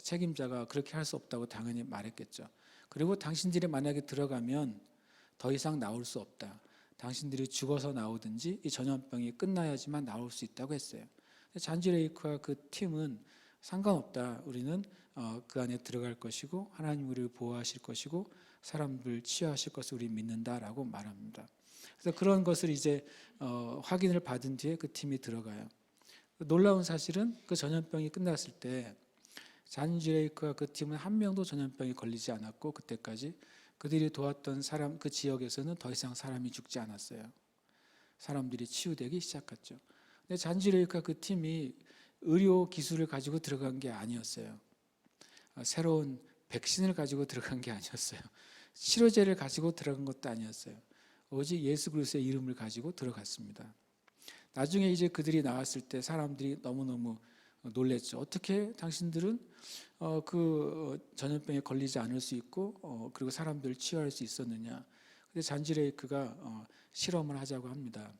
책임자가 그렇게 할 수 없다고 당연히 말했겠죠. 그리고 당신들이 만약에 들어가면 더 이상 나올 수 없다. 당신들이 죽어서 나오든지 이 전염병이 끝나야지만 나올 수 있다고 했어요. 잔지 레이크와 그 팀은 상관없다. 우리는 그 안에 들어갈 것이고 하나님 우리를 보호하실 것이고 사람들 치유하실 것을 우리 믿는다라고 말합니다. 그래서 그런 것을 이제 확인을 받은 뒤에 그 팀이 들어가요. 놀라운 사실은 그 전염병이 끝났을 때 잔지 레이크와 그 팀은 한 명도 전염병이 걸리지 않았고 그때까지 그들이 도왔던 사람 그 지역에서는 더 이상 사람이 죽지 않았어요. 사람들이 치유되기 시작했죠. 근데 잔지 레이크와 그 팀이 의료 기술을 가지고 들어간 게 아니었어요. 새로운 백신을 가지고 들어간 게 아니었어요. 치료제를 가지고 들어간 것도 아니었어요. 오직 예수 그리스도의 이름을 가지고 들어갔습니다. 나중에 이제 그들이 나왔을 때 사람들이 너무너무 놀랬죠. 어떻게 당신들은 그 전염병에 걸리지 않을 수 있고 그리고 사람들을 치유할 수 있었느냐. 근데 잔지 레이크가 실험을 하자고 합니다.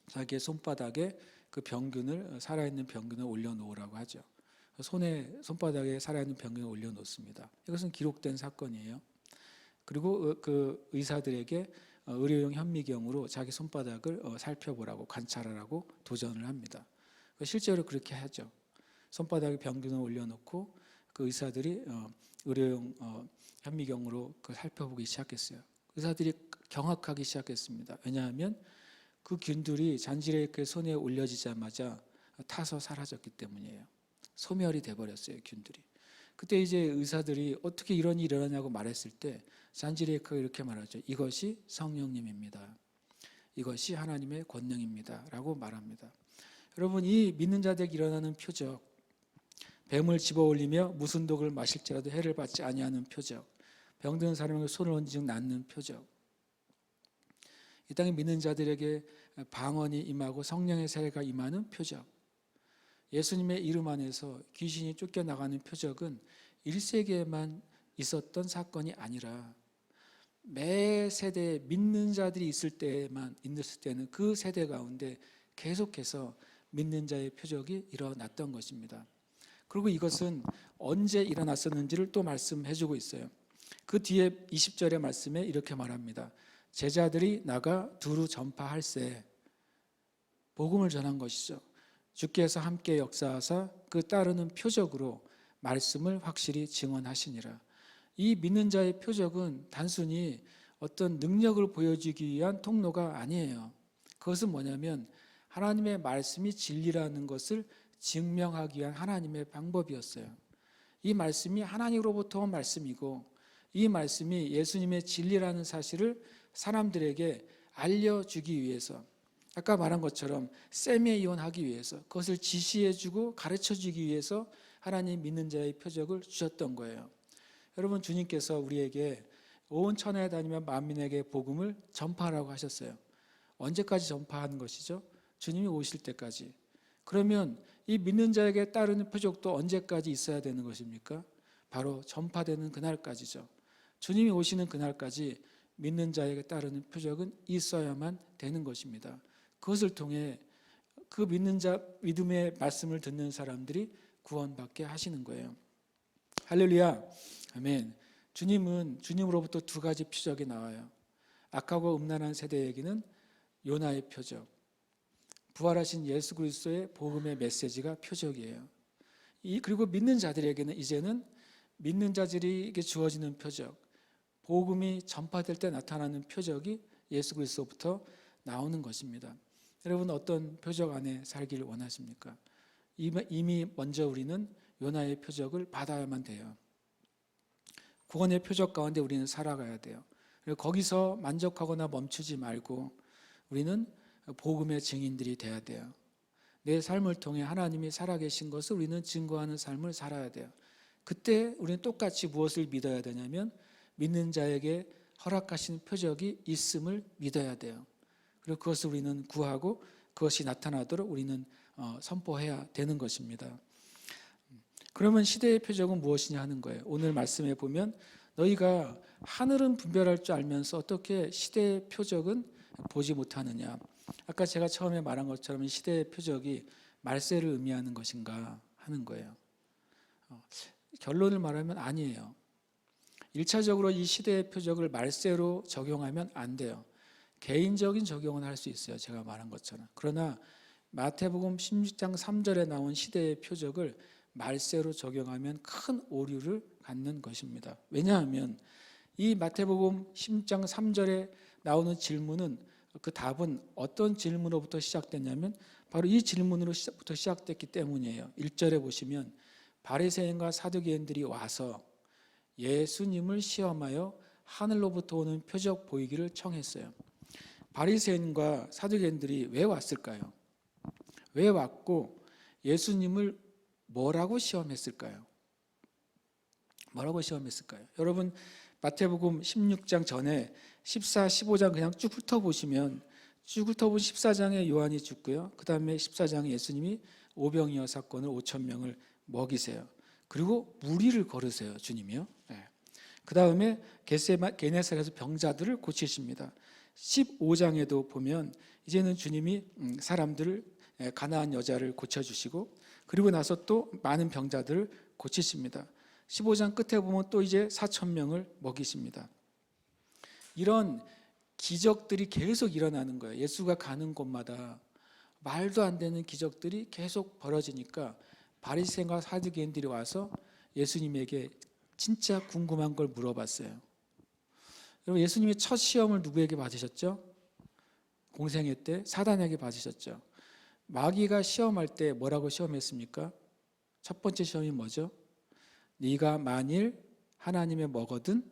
자기의 손바닥에 그 병균을 살아있는 병균을 올려놓으라고 하죠. 손바닥에 살아있는 병균을 올려놓습니다. 이것은 기록된 사건이에요. 그리고 그 의사들에게 의료용 현미경으로 자기 손바닥을 살펴보라고 관찰하라고 도전을 합니다. 실제로 그렇게 하죠. 손바닥에 병균을 올려놓고 그 의사들이 의료용 현미경으로 그걸 살펴보기 시작했어요. 의사들이 경악하기 시작했습니다. 왜냐하면 그 균들이 잔지 레이크의 손에 올려지자마자 타서 사라졌기 때문이에요. 소멸이 돼버렸어요, 균들이. 그때 이제 의사들이 어떻게 이런 일이 일어나냐고 말했을 때 잔지 레이크가 이렇게 말하죠. 이것이 성령님입니다. 이것이 하나님의 권능입니다. 라고 말합니다. 여러분, 이 믿는 자들에게 일어나는 표적, 뱀을 집어올리며 무슨 독을 마실지라도 해를 받지 아니하는 표적, 병든 사람에게 손을 얹은 낫는 표적, 이 땅에 믿는 자들에게 방언이 임하고 성령의 세례가 임하는 표적, 예수님의 이름 안에서 귀신이 쫓겨나가는 표적은 1세기에만 있었던 사건이 아니라 매 세대에 믿는 자들이 있을 때는 그 세대 가운데 계속해서 믿는 자의 표적이 일어났던 것입니다. 그리고 이것은 언제 일어났었는지를 또 말씀해 주고 있어요. 그 뒤에 20절의 말씀에 이렇게 말합니다. 제자들이 나가 두루 전파할세 복음을 전한 것이죠. 주께서 함께 역사하사 그 따르는 표적으로 말씀을 확실히 증언하시니라. 이 믿는 자의 표적은 단순히 어떤 능력을 보여주기 위한 통로가 아니에요. 그것은 뭐냐면 하나님의 말씀이 진리라는 것을 증명하기 위한 하나님의 방법이었어요. 이 말씀이 하나님으로부터 온 말씀이고 이 말씀이 예수님의 진리라는 사실을 사람들에게 알려주기 위해서, 아까 말한 것처럼 세미의원하기 위해서, 그것을 지시해주고 가르쳐주기 위해서 하나님 믿는 자의 표적을 주셨던 거예요. 여러분, 주님께서 우리에게 온 천하에 다니며 만민에게 복음을 전파하라고 하셨어요. 언제까지 전파하는 것이죠? 주님이 오실 때까지. 그러면 이 믿는 자에게 따르는 표적도 언제까지 있어야 되는 것입니까? 바로 전파되는 그날까지죠. 주님이 오시는 그날까지 믿는 자에게 따르는 표적은 있어야만 되는 것입니다. 그것을 통해 그 믿는 자, 믿음의 말씀을 듣는 사람들이 구원받게 하시는 거예요. 할렐루야, 아멘. 주님으로부터 두 가지 표적이 나와요. 악하고 음란한 세대에게는 요나의 표적, 부활하신 예수 그리스도의 복음의 메시지가 표적이에요. 그리고 믿는 자들에게는 이제는 믿는 자들에게 주어지는 표적, 복음이 전파될 때 나타나는 표적이 예수 그리스도부터 나오는 것입니다. 여러분, 어떤 표적 안에 살기를 원하십니까? 이미 먼저 우리는 요나의 표적을 받아야만 돼요. 구원의 표적 가운데 우리는 살아가야 돼요. 그리고 거기서 만족하거나 멈추지 말고 우리는 복음의 증인들이 돼야 돼요. 내 삶을 통해 하나님이 살아계신 것을 우리는 증거하는 삶을 살아야 돼요. 그때 우리는 똑같이 무엇을 믿어야 되냐면 믿는 자에게 허락하신 표적이 있음을 믿어야 돼요. 그리고 그것을 우리는 구하고 그것이 나타나도록 우리는 선포해야 되는 것입니다. 그러면 시대의 표적은 무엇이냐 하는 거예요. 오늘 말씀에 보면 너희가 하늘은 분별할 줄 알면서 어떻게 시대의 표적은 보지 못하느냐. 아까 제가 처음에 말한 것처럼 시대의 표적이 말세를 의미하는 것인가 하는 거예요. 결론을 말하면 아니에요. 1차적으로 이 시대의 표적을 말세로 적용하면 안 돼요. 개인적인 적용은 할 수 있어요. 제가 말한 것처럼. 그러나 마태복음 16장 3절에 나온 시대의 표적을 말세로 적용하면 큰 오류를 갖는 것입니다. 왜냐하면 이 마태복음 16장 3절에 나오는 질문은, 그 답은 어떤 질문으로부터 시작됐냐면 바로 이 질문으로부터 시작됐기 때문이에요. 1절에 보시면 바리새인과 사두개인들이 와서 예수님을 시험하여 하늘로부터 오는 표적 보이기를 청했어요. 바리새인과 사두개인들이 왜 왔을까요? 왜 왔고 예수님을 뭐라고 시험했을까요? 뭐라고 시험했을까요? 여러분, 마태복음 16장 전에 14, 15장 그냥 쭉 훑어보시면 쭉 훑어본 14장에 요한이 죽고요. 그 다음에 14장에 예수님이 오병이어 사건을 5천 명을 먹이세요. 그리고 무리를 걸으세요. 주님이요. 네. 그 다음에 게네사렛에서 병자들을 고치십니다. 15장에도 보면 이제는 주님이 사람들을, 가나안 여자를 고쳐주시고 그리고 나서 또 많은 병자들을 고치십니다. 15장 끝에 보면 또 이제 4천 명을 먹이십니다. 이런 기적들이 계속 일어나는 거예요. 예수가 가는 곳마다 말도 안 되는 기적들이 계속 벌어지니까 바리새인과 사두개인들이 와서 예수님에게 진짜 궁금한 걸 물어봤어요. 여러분, 예수님이 첫 시험을 누구에게 받으셨죠? 공생애 때 사단에게 받으셨죠. 마귀가 시험할 때 뭐라고 시험했습니까? 첫 번째 시험이 뭐죠? 네가 만일 하나님의 뭐거든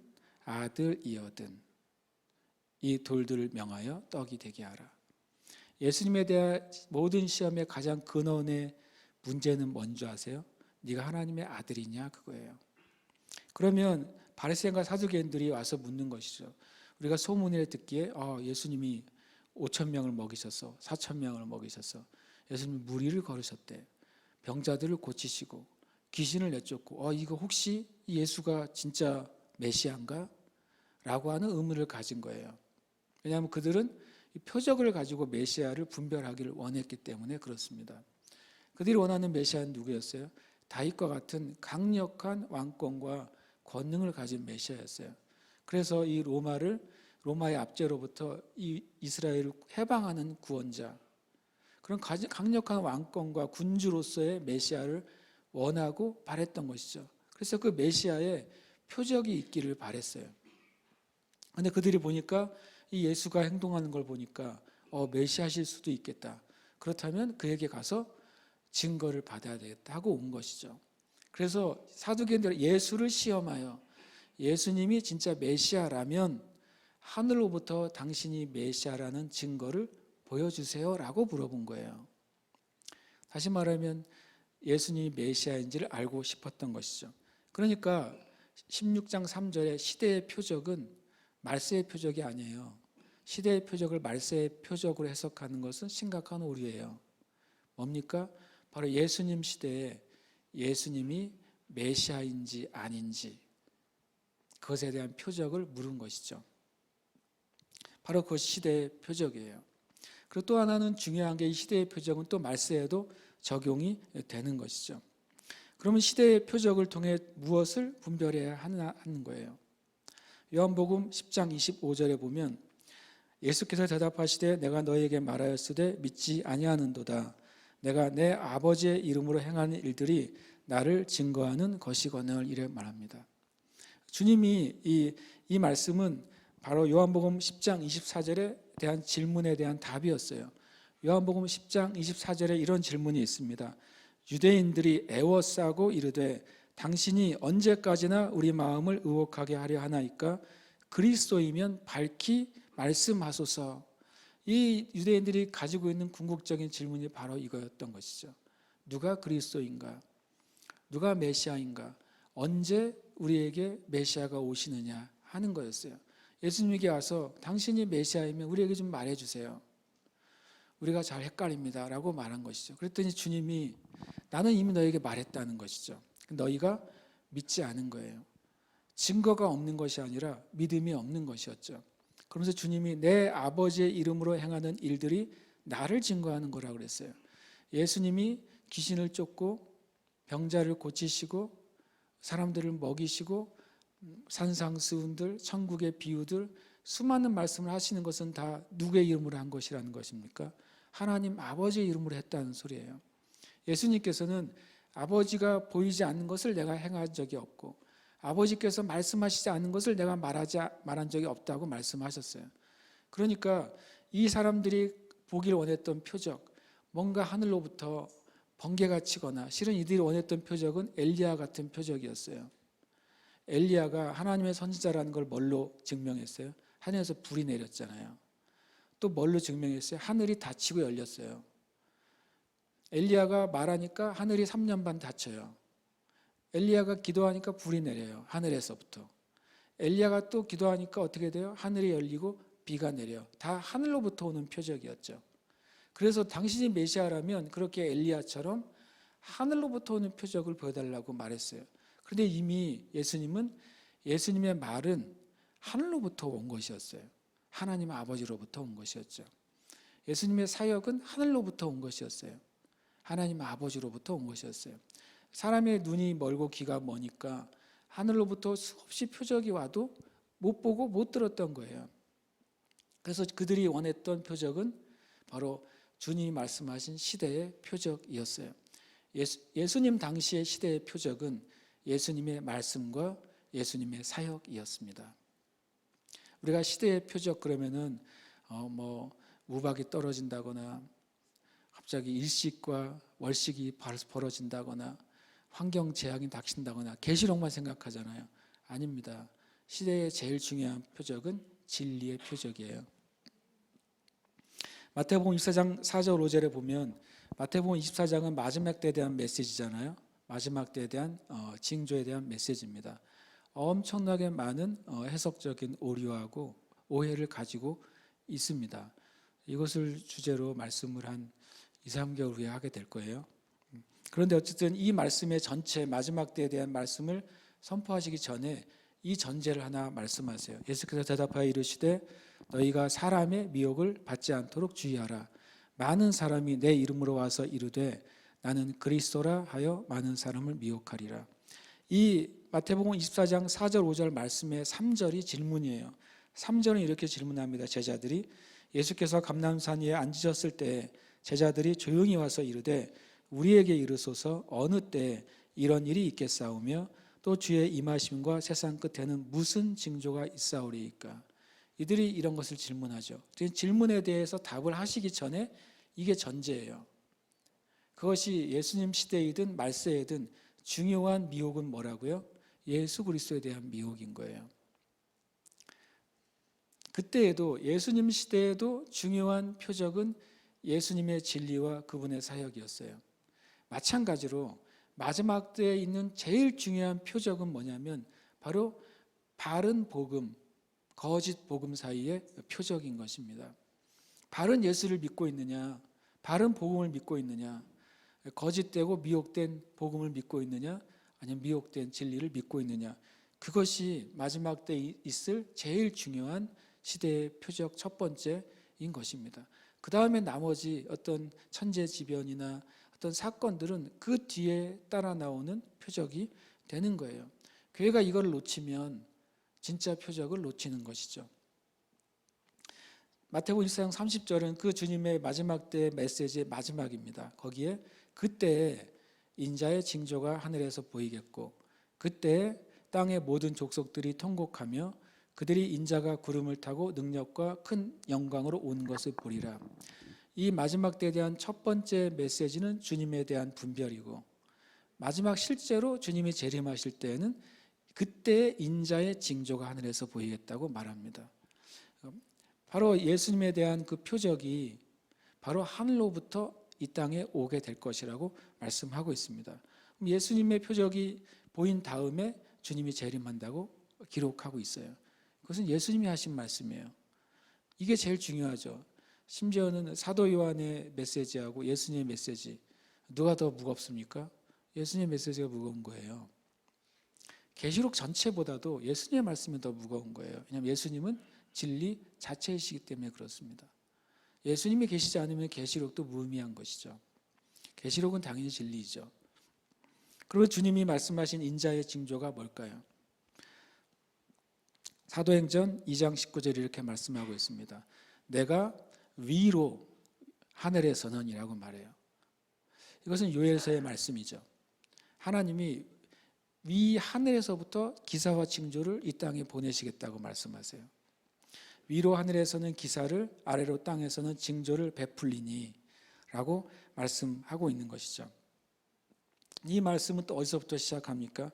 아들이거든 이 돌들을 명하여 떡이 되게 하라. 예수님에 대한 모든 시험의 가장 근원의 문제는 뭔지 아세요? 네가 하나님의 아들이냐 그거예요. 그러면 바리새인과 사두개인들이 와서 묻는 것이죠. 우리가 소문을 듣기에 예수님이 5천 명을 먹이셨어, 4천 명을 먹이셨어. 예수님이 무리를 걸으셨대. 병자들을 고치시고 귀신을 내쫓고 이거 혹시 예수가 진짜 메시아인가? 라고 하는 의문을 가진 거예요. 왜냐하면 그들은 이 표적을 가지고 메시아를 분별하기를 원했기 때문에 그렇습니다. 그들이 원하는 메시아는 누구였어요? 다윗과 같은 강력한 왕권과 권능을 가진 메시아였어요. 그래서 이 로마를 로마의 압제로부터 이 이스라엘을 해방하는 구원자, 그런 강력한 왕권과 군주로서의 메시아를 원하고 바랬던 것이죠. 그래서 그 메시아의 표적이 있기를 바랬어요. 그런데 그들이 보니까 이 예수가 행동하는 걸 보니까 메시아실 수도 있겠다. 그렇다면 그에게 가서 증거를 받아야 되겠다 하고 온 것이죠. 그래서 사두개인들 예수를 시험하여 예수님이 진짜 메시아라면 하늘로부터 당신이 메시아라는 증거를 보여주세요라고 물어본 거예요. 다시 말하면 예수님이 메시아인지를 알고 싶었던 것이죠. 그러니까 16장 3절의 시대의 표적은 말세의 표적이 아니에요. 시대의 표적을 말세의 표적으로 해석하는 것은 심각한 오류예요. 뭡니까? 바로 예수님 시대에 예수님이 메시아인지 아닌지 그것에 대한 표적을 물은 것이죠. 바로 그 시대의 표적이에요. 그리고 또 하나는 중요한 게 이 시대의 표적은 또 말세에도 적용이 되는 것이죠. 그러면 시대의 표적을 통해 무엇을 분별해야 하는 거예요? 요한복음 10장 25절에 보면 예수께서 대답하시되 내가 너희에게 말하였으되 믿지 아니하는도다. 내가 내 아버지의 이름으로 행하는 일들이 나를 증거하는 것이거늘 이래 말합니다. 주님이 이 말씀은 바로 요한복음 10장 24절에 대한 질문에 대한 답이었어요. 요한복음 10장 24절에 이런 질문이 있습니다. 유대인들이 애워싸고 이르되 당신이 언제까지나 우리 마음을 의혹하게 하려 하나이까? 그리스도이면 밝히 말씀하소서. 이 유대인들이 가지고 있는 궁극적인 질문이 바로 이거였던 것이죠. 누가 그리스도인가? 누가 메시아인가? 언제 우리에게 메시아가 오시느냐 하는 거였어요. 예수님에게 와서 당신이 메시아이면 우리에게 좀 말해주세요. 우리가 잘 헷갈립니다 라고 말한 것이죠. 그랬더니 주님이 나는 이미 너에게 말했다는 것이죠. 너희가 믿지 않은 거예요. 증거가 없는 것이 아니라 믿음이 없는 것이었죠. 그러면서 주님이 내 아버지의 이름으로 행하는 일들이 나를 증거하는 거라고 그랬어요. 예수님이 귀신을 쫓고 병자를 고치시고 사람들을 먹이시고 산상수훈들, 천국의 비유들, 수많은 말씀을 하시는 것은 다 누구의 이름으로 한 것이라는 것입니까? 하나님 아버지의 이름으로 했다는 소리예요. 예수님께서는 아버지가 보이지 않는 것을 내가 행한 적이 없고 아버지께서 말씀하시지 않는 것을 내가 말한 적이 없다고 말씀하셨어요. 그러니까 이 사람들이 보길 원했던 표적, 뭔가 하늘로부터 번개가 치거나, 실은 이들이 원했던 표적은 엘리야 같은 표적이었어요. 엘리야가 하나님의 선지자라는 걸 뭘로 증명했어요? 하늘에서 불이 내렸잖아요. 또 뭘로 증명했어요? 하늘이 닫히고 열렸어요. 엘리야가 말하니까 하늘이 3년 반 닫혀요. 엘리야가 기도하니까 불이 내려요. 하늘에서부터. 엘리야가 또 기도하니까 어떻게 돼요? 하늘이 열리고 비가 내려요. 다 하늘로부터 오는 표적이었죠. 그래서 당신이 메시아라면 그렇게 엘리야처럼 하늘로부터 오는 표적을 보여달라고 말했어요. 그런데 이미 예수님의 말은 하늘로부터 온 것이었어요. 하나님 아버지로부터 온 것이었죠. 예수님의 사역은 하늘로부터 온 것이었어요. 하나님 아버지로부터 온 것이었어요. 사람의 눈이 멀고 귀가 머니까 하늘로부터 수없이 표적이 와도 못 보고 못 들었던 거예요. 그래서 그들이 원했던 표적은 바로 주님이 말씀하신 시대의 표적이었어요. 예수님 당시의 시대의 표적은 예수님의 말씀과 예수님의 사역이었습니다. 우리가 시대의 표적 그러면은 우박이 떨어진다거나 갑자기 일식과 월식이 벌어진다거나 환경 재앙이 닥친다거나 계시록만 생각하잖아요. 아닙니다. 시대의 제일 중요한 표적은 진리의 표적이에요. 마태복음 24장 4절 5절에 보면 마태복음 24장은 마지막 때에 대한 메시지잖아요. 마지막 때에 대한 징조에 대한 메시지입니다. 엄청나게 많은 해석적인 오류하고 오해를 가지고 있습니다. 이것을 주제로 말씀을 한 2, 3개월 후에 하게 될 거예요. 그런데 어쨌든 이 말씀의 전체 마지막 때에 대한 말씀을 선포하시기 전에 이 전제를 하나 말씀하세요. 예수께서 대답하여 이르시되 너희가 사람의 미혹을 받지 않도록 주의하라. 많은 사람이 내 이름으로 와서 이르되 나는 그리스도라 하여 많은 사람을 미혹하리라. 이 마태복음 24장 4절 5절 말씀의 3절이 질문이에요. 3절은 이렇게 질문합니다. 제자들이 예수께서 감람산 위에 앉으셨을 때 제자들이 조용히 와서 이르되 우리에게 이르소서 어느 때에 이런 일이 있겠사오며 또 주의 임하심과 세상 끝에는 무슨 징조가 있사오리이까. 이들이 이런 것을 질문하죠. 질문에 대해서 답을 하시기 전에 이게 전제예요. 그것이 예수님 시대이든 말세이든 중요한 미혹은 뭐라고요? 예수 그리스도에 대한 미혹인 거예요. 그때에도 예수님 시대에도 중요한 표적은 예수님의 진리와 그분의 사역이었어요. 마찬가지로 마지막 때에 있는 제일 중요한 표적은 뭐냐면 바로 바른 복음, 거짓 복음 사이의 표적인 것입니다. 바른 예수를 믿고 있느냐, 바른 복음을 믿고 있느냐, 거짓되고 미혹된 복음을 믿고 있느냐, 아니면 미혹된 진리를 믿고 있느냐, 그것이 마지막 때 있을 제일 중요한 시대의 표적 첫 번째인 것입니다. 그 다음에 나머지 어떤 천재지변이나 어떤 사건들은 그 뒤에 따라 나오는 표적이 되는 거예요. 교회가 이걸 놓치면 진짜 표적을 놓치는 것이죠. 마태복음 1장 30절은 그 주님의 마지막 때 메시지의 마지막입니다. 거기에 그때 인자의 징조가 하늘에서 보이겠고 그때 땅의 모든 족속들이 통곡하며 그들이 인자가 구름을 타고 능력과 큰 영광으로 온 것을 보리라. 이 마지막 때에 대한 첫 번째 메시지는 주님에 대한 분별이고 마지막 실제로 주님이 재림하실 때에는 그때 인자의 징조가 하늘에서 보이겠다고 말합니다. 바로 예수님에 대한 그 표적이 바로 하늘로부터 이 땅에 오게 될 것이라고 말씀하고 있습니다. 예수님의 표적이 보인 다음에 주님이 재림한다고 기록하고 있어요. 그것은 예수님이 하신 말씀이에요. 이게 제일 중요하죠. 심지어는 사도 요한의 메시지하고 예수님의 메시지 누가 더 무겁습니까? 예수님의 메시지가 무거운 거예요. 계시록 전체보다도 예수님의 말씀이 더 무거운 거예요. 왜냐하면 예수님은 진리 자체이시기 때문에 그렇습니다. 예수님이 계시지 않으면 계시록도 무의미한 것이죠. 계시록은 당연히 진리이죠. 그리고 주님이 말씀하신 인자의 징조가 뭘까요? 사도행전 2장 19절 이렇게 말씀하고 있습니다. 내가 위로 하늘에서는 이라고 말해요. 이것은 요엘서의 말씀이죠. 하나님이 위 하늘에서부터 기사와 징조를 이 땅에 보내시겠다고 말씀하세요. 위로 하늘에서는 기사를, 아래로 땅에서는 징조를 베풀리니 라고 말씀하고 있는 것이죠. 이 말씀은 또 어디서부터 시작합니까?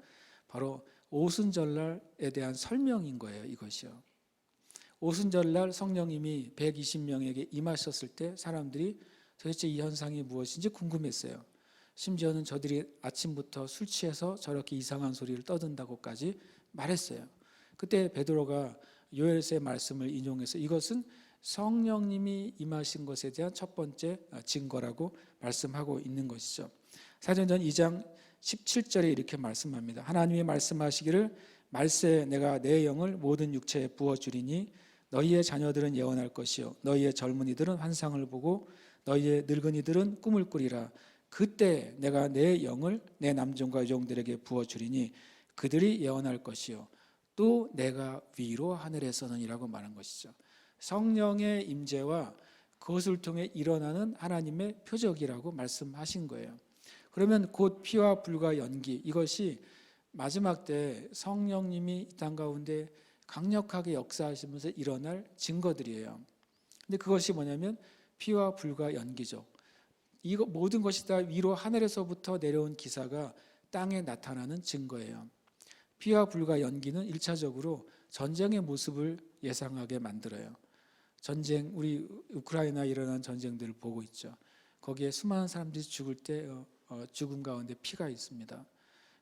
바로 오순절날에 대한 설명인 거예요. 이것이요. 오순절날 성령님이 120명에게 임하셨을 때 사람들이 도대체 이 현상이 무엇인지 궁금했어요. 심지어는 저들이 아침부터 술 취해서 저렇게 이상한 소리를 떠든다고까지 말했어요. 그때 베드로가 요엘서의 말씀을 인용해서 이것은 성령님이 임하신 것에 대한 첫 번째 증거라고 말씀하고 있는 것이죠. 사도행전 2장 17절에 이렇게 말씀합니다. 하나님이 말씀하시기를 말세에 내가 내 영을 모든 육체에 부어주리니 너희의 자녀들은 예언할 것이요 너희의 젊은이들은 환상을 보고 너희의 늙은이들은 꿈을 꾸리라. 그때 내가 내 영을 내 남종과 여종들에게 부어주리니 그들이 예언할 것이요 또 내가 위로 하늘에서는이라고 말한 것이죠. 성령의 임재와 그것을 통해 일어나는 하나님의 표적이라고 말씀하신 거예요. 그러면 곧 피와 불과 연기, 이것이 마지막 때 성령님이 이 땅 가운데 강력하게 역사하시면서 일어날 증거들이에요. 근데 그것이 뭐냐면 피와 불과 연기죠. 이거 모든 것이 다 위로 하늘에서부터 내려온 기사가 땅에 나타나는 증거예요. 피와 불과 연기는 1차적으로 전쟁의 모습을 예상하게 만들어요. 전쟁, 우리 우크라이나에 일어난 전쟁들을 보고 있죠. 거기에 수많은 사람들이 죽을 때 죽음 가운데 피가 있습니다.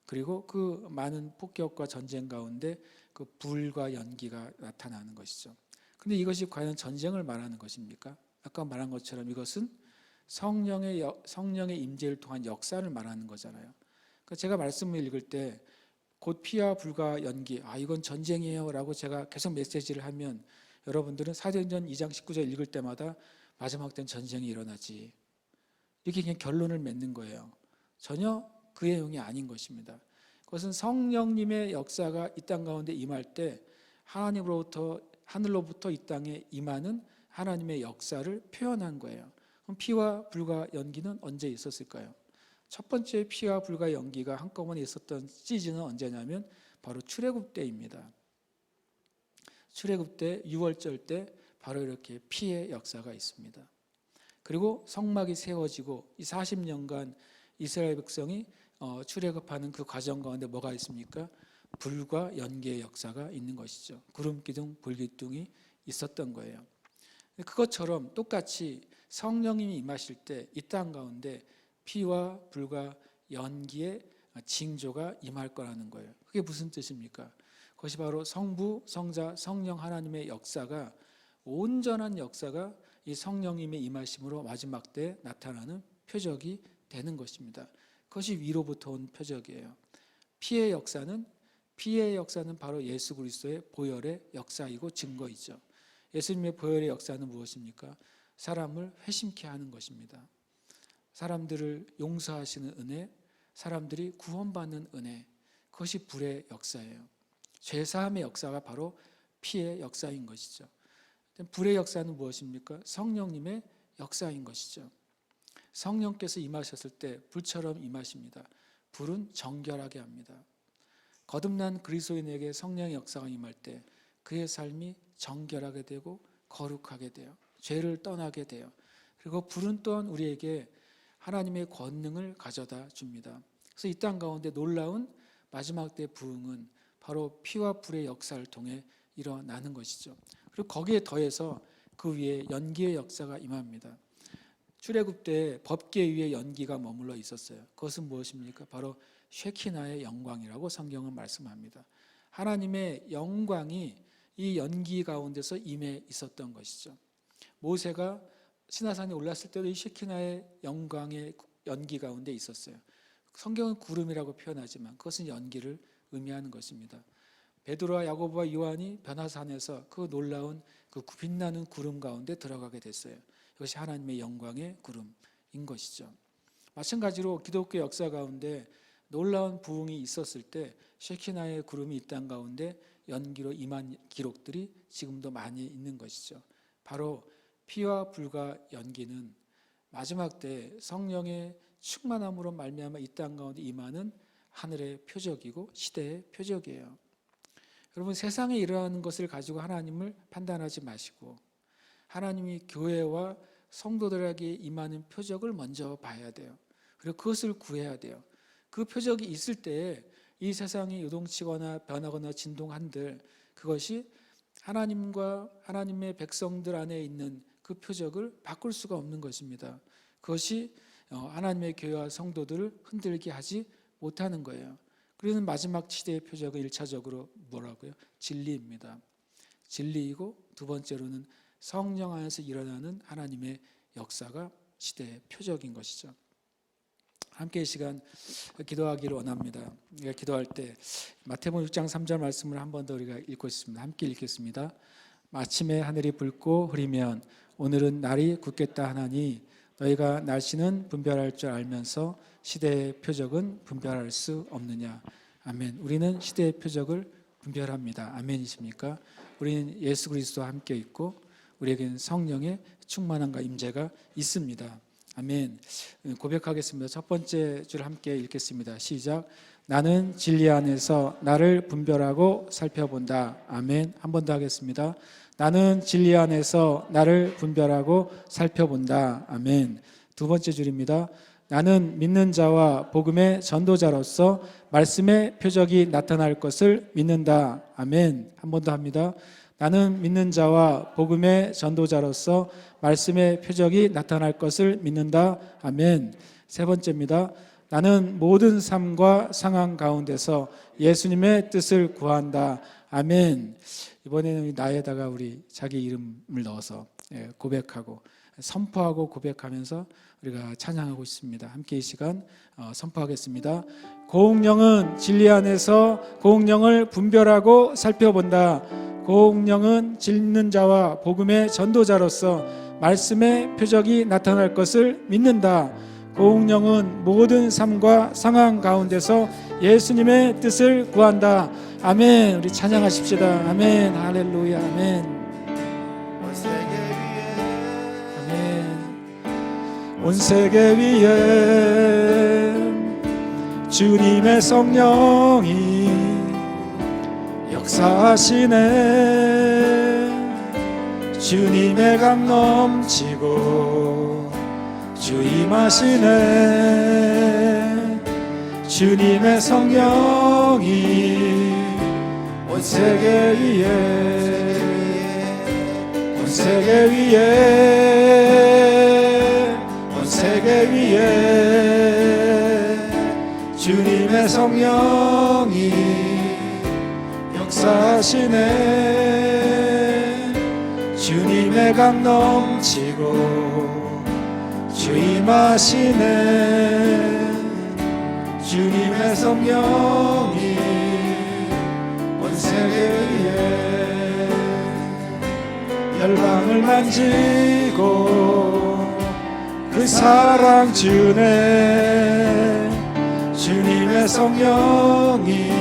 그리고 그 많은 폭격과 전쟁 가운데 그 불과 연기가 나타나는 것이죠. 그런데 이것이 과연 전쟁을 말하는 것입니까? 아까 말한 것처럼 이것은 성령의 임재를 통한 역사를 말하는 거잖아요. 그러니까 제가 말씀을 읽을 때 곧 피와 불과 연기, 이건 전쟁이에요 라고 제가 계속 메시지를 하면 여러분들은 사도행전 2장 19절 읽을 때마다 마지막 때는 전쟁이 일어나지 이렇게 그냥 결론을 맺는 거예요. 전혀 그 내용이 아닌 것입니다. 그것은 성령님의 역사가 이 땅 가운데 임할 때 하나님으로부터 하늘로부터 이 땅에 임하는 하나님의 역사를 표현한 거예요. 그럼 피와 불과 연기는 언제 있었을까요? 첫 번째 피와 불과 연기가 한꺼번에 있었던 시즌은 언제냐면 바로 출애굽 때입니다. 출애굽 때, 유월절 때 바로 이렇게 피의 역사가 있습니다. 그리고 성막이 세워지고 이 40년간 이스라엘 백성이 출애굽하는 그 과정 가운데 뭐가 있습니까? 불과 연기의 역사가 있는 것이죠. 구름 기둥, 불 기둥이 있었던 거예요. 그것처럼 똑같이 성령님이 임하실 때 이 땅 가운데 피와 불과 연기의 징조가 임할 거라는 거예요. 그게 무슨 뜻입니까? 그것이 바로 성부, 성자, 성령 하나님의 역사가, 온전한 역사가 이 성령님의 임하심으로 마지막 때 나타나는 표적이 되는 것입니다. 그것이 위로부터 온 표적이에요. 피의 역사는 바로 예수 그리스도의 보혈의 역사이고 증거이죠. 예수님의 보혈의 역사는 무엇입니까? 사람을 회심케 하는 것입니다. 사람들을 용서하시는 은혜, 사람들이 구원받는 은혜, 그것이 불의 역사예요. 죄사함의 역사가 바로 피의 역사인 것이죠. 불의 역사는 무엇입니까? 성령님의 역사인 것이죠. 성령께서 임하셨을 때 불처럼 임하십니다. 불은 정결하게 합니다. 거듭난 그리스도인에게 성령의 역사가 임할 때 그의 삶이 정결하게 되고 거룩하게 돼요. 죄를 떠나게 돼요. 그리고 불은 또한 우리에게 하나님의 권능을 가져다 줍니다. 그래서 이 땅 가운데 놀라운 마지막 때 부흥은 바로 피와 불의 역사를 통해 일어나는 것이죠. 그리고 거기에 더해서 그 위에 연기의 역사가 임합니다. 출애굽 때 법궤 위에 연기가 머물러 있었어요. 그것은 무엇입니까? 바로 쉐키나의 영광이라고 성경은 말씀합니다. 하나님의 영광이 이 연기 가운데서 임해 있었던 것이죠. 모세가 시나산에 올랐을 때도 이 쉐키나의 영광의 연기 가운데 있었어요. 성경은 구름이라고 표현하지만 그것은 연기를 의미하는 것입니다. 베드로와 야고보와 요한이 변화산에서 그 놀라운 그 빛나는 구름 가운데 들어가게 됐어요. 이것이 하나님의 영광의 구름인 것이죠. 마찬가지로 기독교 역사 가운데 놀라운 부흥이 있었을 때 쉐키나의 구름이 이 땅 가운데 연기로 임한 기록들이 지금도 많이 있는 것이죠. 바로 피와 불과 연기는 마지막 때 성령의 충만함으로 말미암아 이 땅 가운데 임하는 하늘의 표적이고 시대의 표적이에요. 여러분, 세상에 일어나는 것을 가지고 하나님을 판단하지 마시고 하나님이 교회와 성도들에게 임하는 표적을 먼저 봐야 돼요. 그리고 그것을 구해야 돼요. 그 표적이 있을 때에 이 세상이 요동치거나 변하거나 진동한들 그것이 하나님과 하나님의 백성들 안에 있는 그 표적을 바꿀 수가 없는 것입니다. 그것이 하나님의 교회와 성도들을 흔들게 하지 못하는 거예요. 그래서 마지막 시대의 표적은 1차적으로 뭐라고요? 진리입니다. 진리이고 두 번째로는 성령 안에서 일어나는 하나님의 역사가 시대의 표적인 것이죠. 함께 이 시간 기도하기를 원합니다. 우리가 기도할 때 마태복음 6장 3절 말씀을 한 번 더 우리가 읽고 있습니다. 함께 읽겠습니다. 마침에 하늘이 붉고 흐리면 오늘은 날이 굳겠다 하나니 너희가 날씨는 분별할 줄 알면서 시대의 표적은 분별할 수 없느냐. 아멘. 우리는 시대의 표적을 분별합니다. 아멘이십니까? 우리는 예수 그리스도와 함께 있고 우리에게는 성령의 충만함과 임재가 있습니다. 아멘. 고백하겠습니다. 첫 번째 줄 함께 읽겠습니다. 시작. 나는 진리 안에서 나를 분별하고 살펴본다. 아멘. 한 번 더 하겠습니다. 나는 진리 안에서 나를 분별하고 살펴본다. 아멘. 두 번째 줄입니다. 나는 믿는 자와 복음의 전도자로서 말씀의 표적이 나타날 것을 믿는다. 아멘. 한 번 더 합니다. 나는 믿는 자와 복음의 전도자로서 말씀의 표적이 나타날 것을 믿는다. 아멘. 세 번째입니다. 나는 모든 삶과 상황 가운데서 예수님의 뜻을 구한다. 아멘. 이번에는 나에다가 우리 자기 이름을 넣어서 고백하고 선포하고 고백하면서 우리가 찬양하고 있습니다. 함께 이 시간 선포하겠습니다. 고운령은 진리 안에서 고운령을 분별하고 살펴본다. 고운령은 믿는 자와 복음의 전도자로서 말씀의 표적이 나타날 것을 믿는다. 고운령은 모든 삶과 상황 가운데서 예수님의 뜻을 구한다. 아멘. 우리 찬양하십시다. 아멘. 할렐루야. 아멘. 아멘. 온 세계 위에 주님의 성령이 역사하시네. 주님의 강 넘치고 주 임하시네. 주님의 성령이 온 세계 위에 온 세계 위에 온 세계 위에 주님의 성령이 역사하시네. 주님의 강 넘치고 주 임하시네. 주님의 성령이 온 세계 위에 열방을 만지고 그 사랑 주네. 주님의 성령이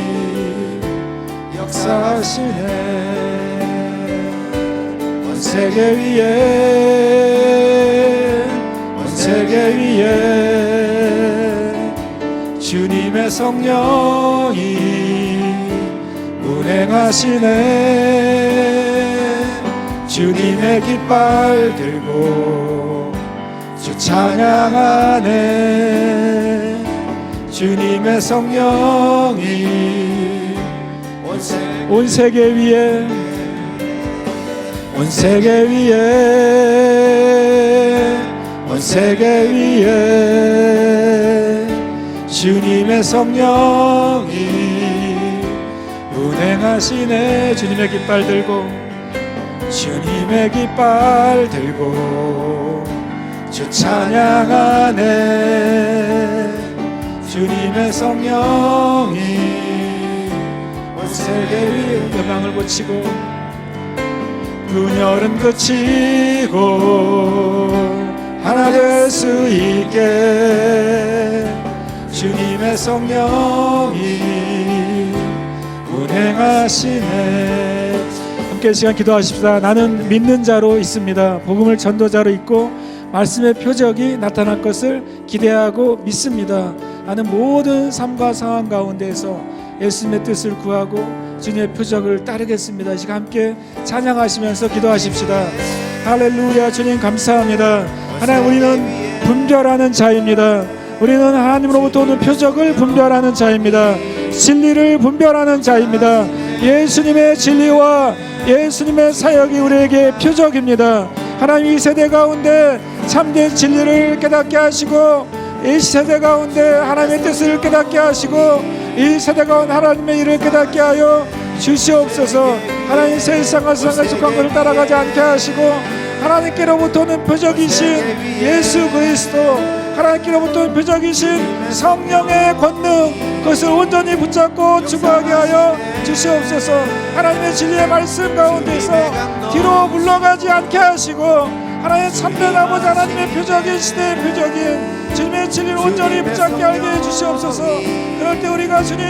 역사하시네. 온 세계 위에 온 세계 위에 주님의 성령이 운행하시네. 주님의 깃발 들고 주 찬양하네. 주님의 성령이 온 세계 위에 온 세계 위에 온 세계 위에 주님의 성령이 운행하시네. 주님의 깃발 들고 주님의 깃발 들고 주 찬양하네. 주님의 성령이 온 세계 위에 영광을 고치고 분열은 그치고 하나 될 수 있게 주님의 성령이 운행하시네. 함께 시간 기도하십시다. 나는 믿는 자로 있습니다. 복음을 전도자로 있고 말씀의 표적이 나타날 것을 기대하고 믿습니다. 나는 모든 삶과 상황 가운데에서 예수님의 뜻을 구하고 주님의 표적을 따르겠습니다. 이 시간 함께 찬양하시면서 기도하십시다. 할렐루야. 주님 감사합니다. 하나님, 우리는 분별하는 자입니다. 우리는 하나님으로부터 오는 표적을 분별하는 자입니다. 진리를 분별하는 자입니다. 예수님의 진리와 예수님의 사역이 우리에게 표적입니다. 하나님, 이 세대 가운데 참된 진리를 깨닫게 하시고 이 세대 가운데 하나님의 뜻을 깨닫게 하시고 이 세대 가운데 하나님의 일을 깨닫게 하여 주시옵소서. 하나님, 세상과 세상에 속한 것을 따라가지 않게 하시고 하나님께로부터 오는 표적이신 예수 그리스도, 하나님께로부터 오는 표적이신 성령의 권능, 그것을 온전히 붙잡고 추구하게 하여 주시옵소서. 하나님의 진리의 말씀 가운데서 뒤로 물러가지 않게 하시고 하나님의 참된 아버지 하나님의 표적인 시대의 표적인 주님의 진리를 온전히 붙잡게 하게 해주시옵소서. 그럴 때 우리가 주님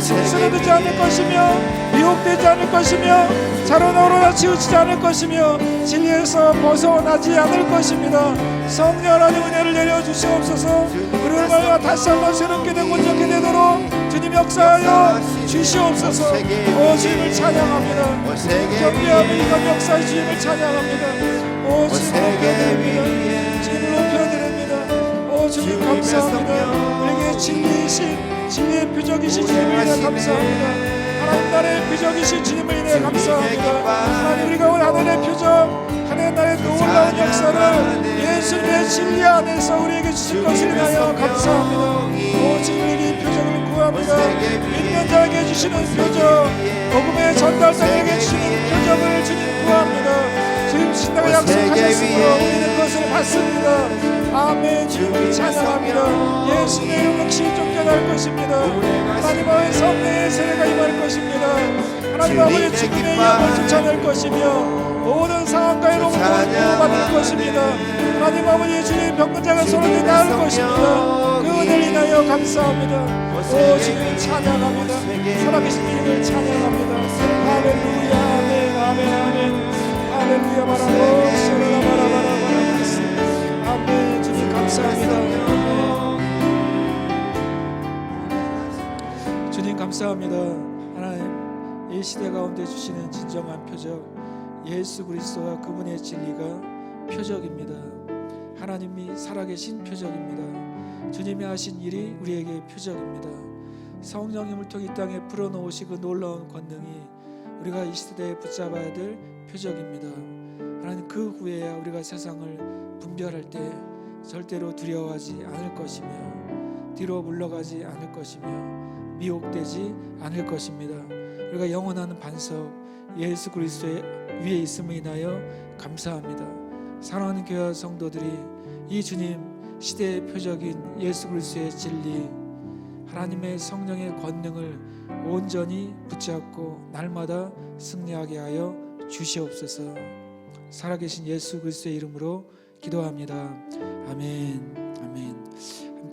쓰러지지 않을 것이며 미혹되지 않을 것이며 자로나로나 치우치지 않을 것이며 진리에서 벗어나지 않을 것입니다. 성령 하나님 은혜를 내려주시옵소서. 우리를 말과 다시 한번 새롭게 되고 온전케 되도록 주님 역사하여 주시옵소서. 오 주님을 찬양합니다. 경배하며 이간 역사의 주님을 찬양합니다. 오 주님 높여드립니다. 주님을 높여드립니다. 오 주님 감사합니다. 우리에게 진리이신 진리의 표적이신 주님을 인해 감사합니다. 하나님 나라의 표적이신 주님을 인해 감사합니다. 하나님 우리가 온 하늘의 표적 하나님 나라의 놀라운 역사를 예수님의 진리 안에서 우리에게 주신 것을 인하여 감사합니다. 오 주님에게 이 표적을 구합니다. 믿는 자에게 주시는 표적, 복음의 전달자에게 주시는 표적을 주님 구합니다. 주님 신나게 약속하셨으므로 우리는 그것을 받습니다. 아멘. 주님을 찬양합니다. 예수님의 이름 역시 쫓겨날 것입니다. 하나님 아버지 성령의 세례가 임할 것입니다. 하나님 아버지 죽음의 영을 쫓아낼 것이며 모든 상황가로부터 구원받을 것입니다. 하나님 아버지 주님 병든 자가 손을 나을 것입니다. 그 은혜를 인하여 감사합니다. 오 주님 찬양합니다. 살아계신 주님을 찬양합니다. 할렐루야 아멘 아멘 아멘 할렐루야 바라보 시라라 바라바라바라 아멘. 주님 감사합니다. 주님 감사합니다. 하나님 이 시대 가운데 주시는 진정한 표적 예수 그리스도와 그분의 진리가 표적입니다. 하나님이 살아계신 표적입니다. 주님이 하신 일이 우리에게 표적입니다. 성령님을 통해 이 땅에 불어넣으시고 놀라운 권능이 우리가 이 시대에 붙잡아야 될 표적입니다. 하나님 그 후에야 우리가 세상을 분별할 때 절대로 두려워하지 않을 것이며 뒤로 물러가지 않을 것이며 미혹되지 않을 것입니다. 우리가 영원한 반석 예수 그리스도의 위에 있음을 인하여 감사합니다. 사랑하는 교회 성도들이 이 주님 시대의 표적인 예수 그리스도의 진리 하나님의 성령의 권능을 온전히 붙잡고 날마다 승리하게 하여 주시옵소서. 살아계신 예수 그리스도의 이름으로 기도합니다. 아멘. 아멘.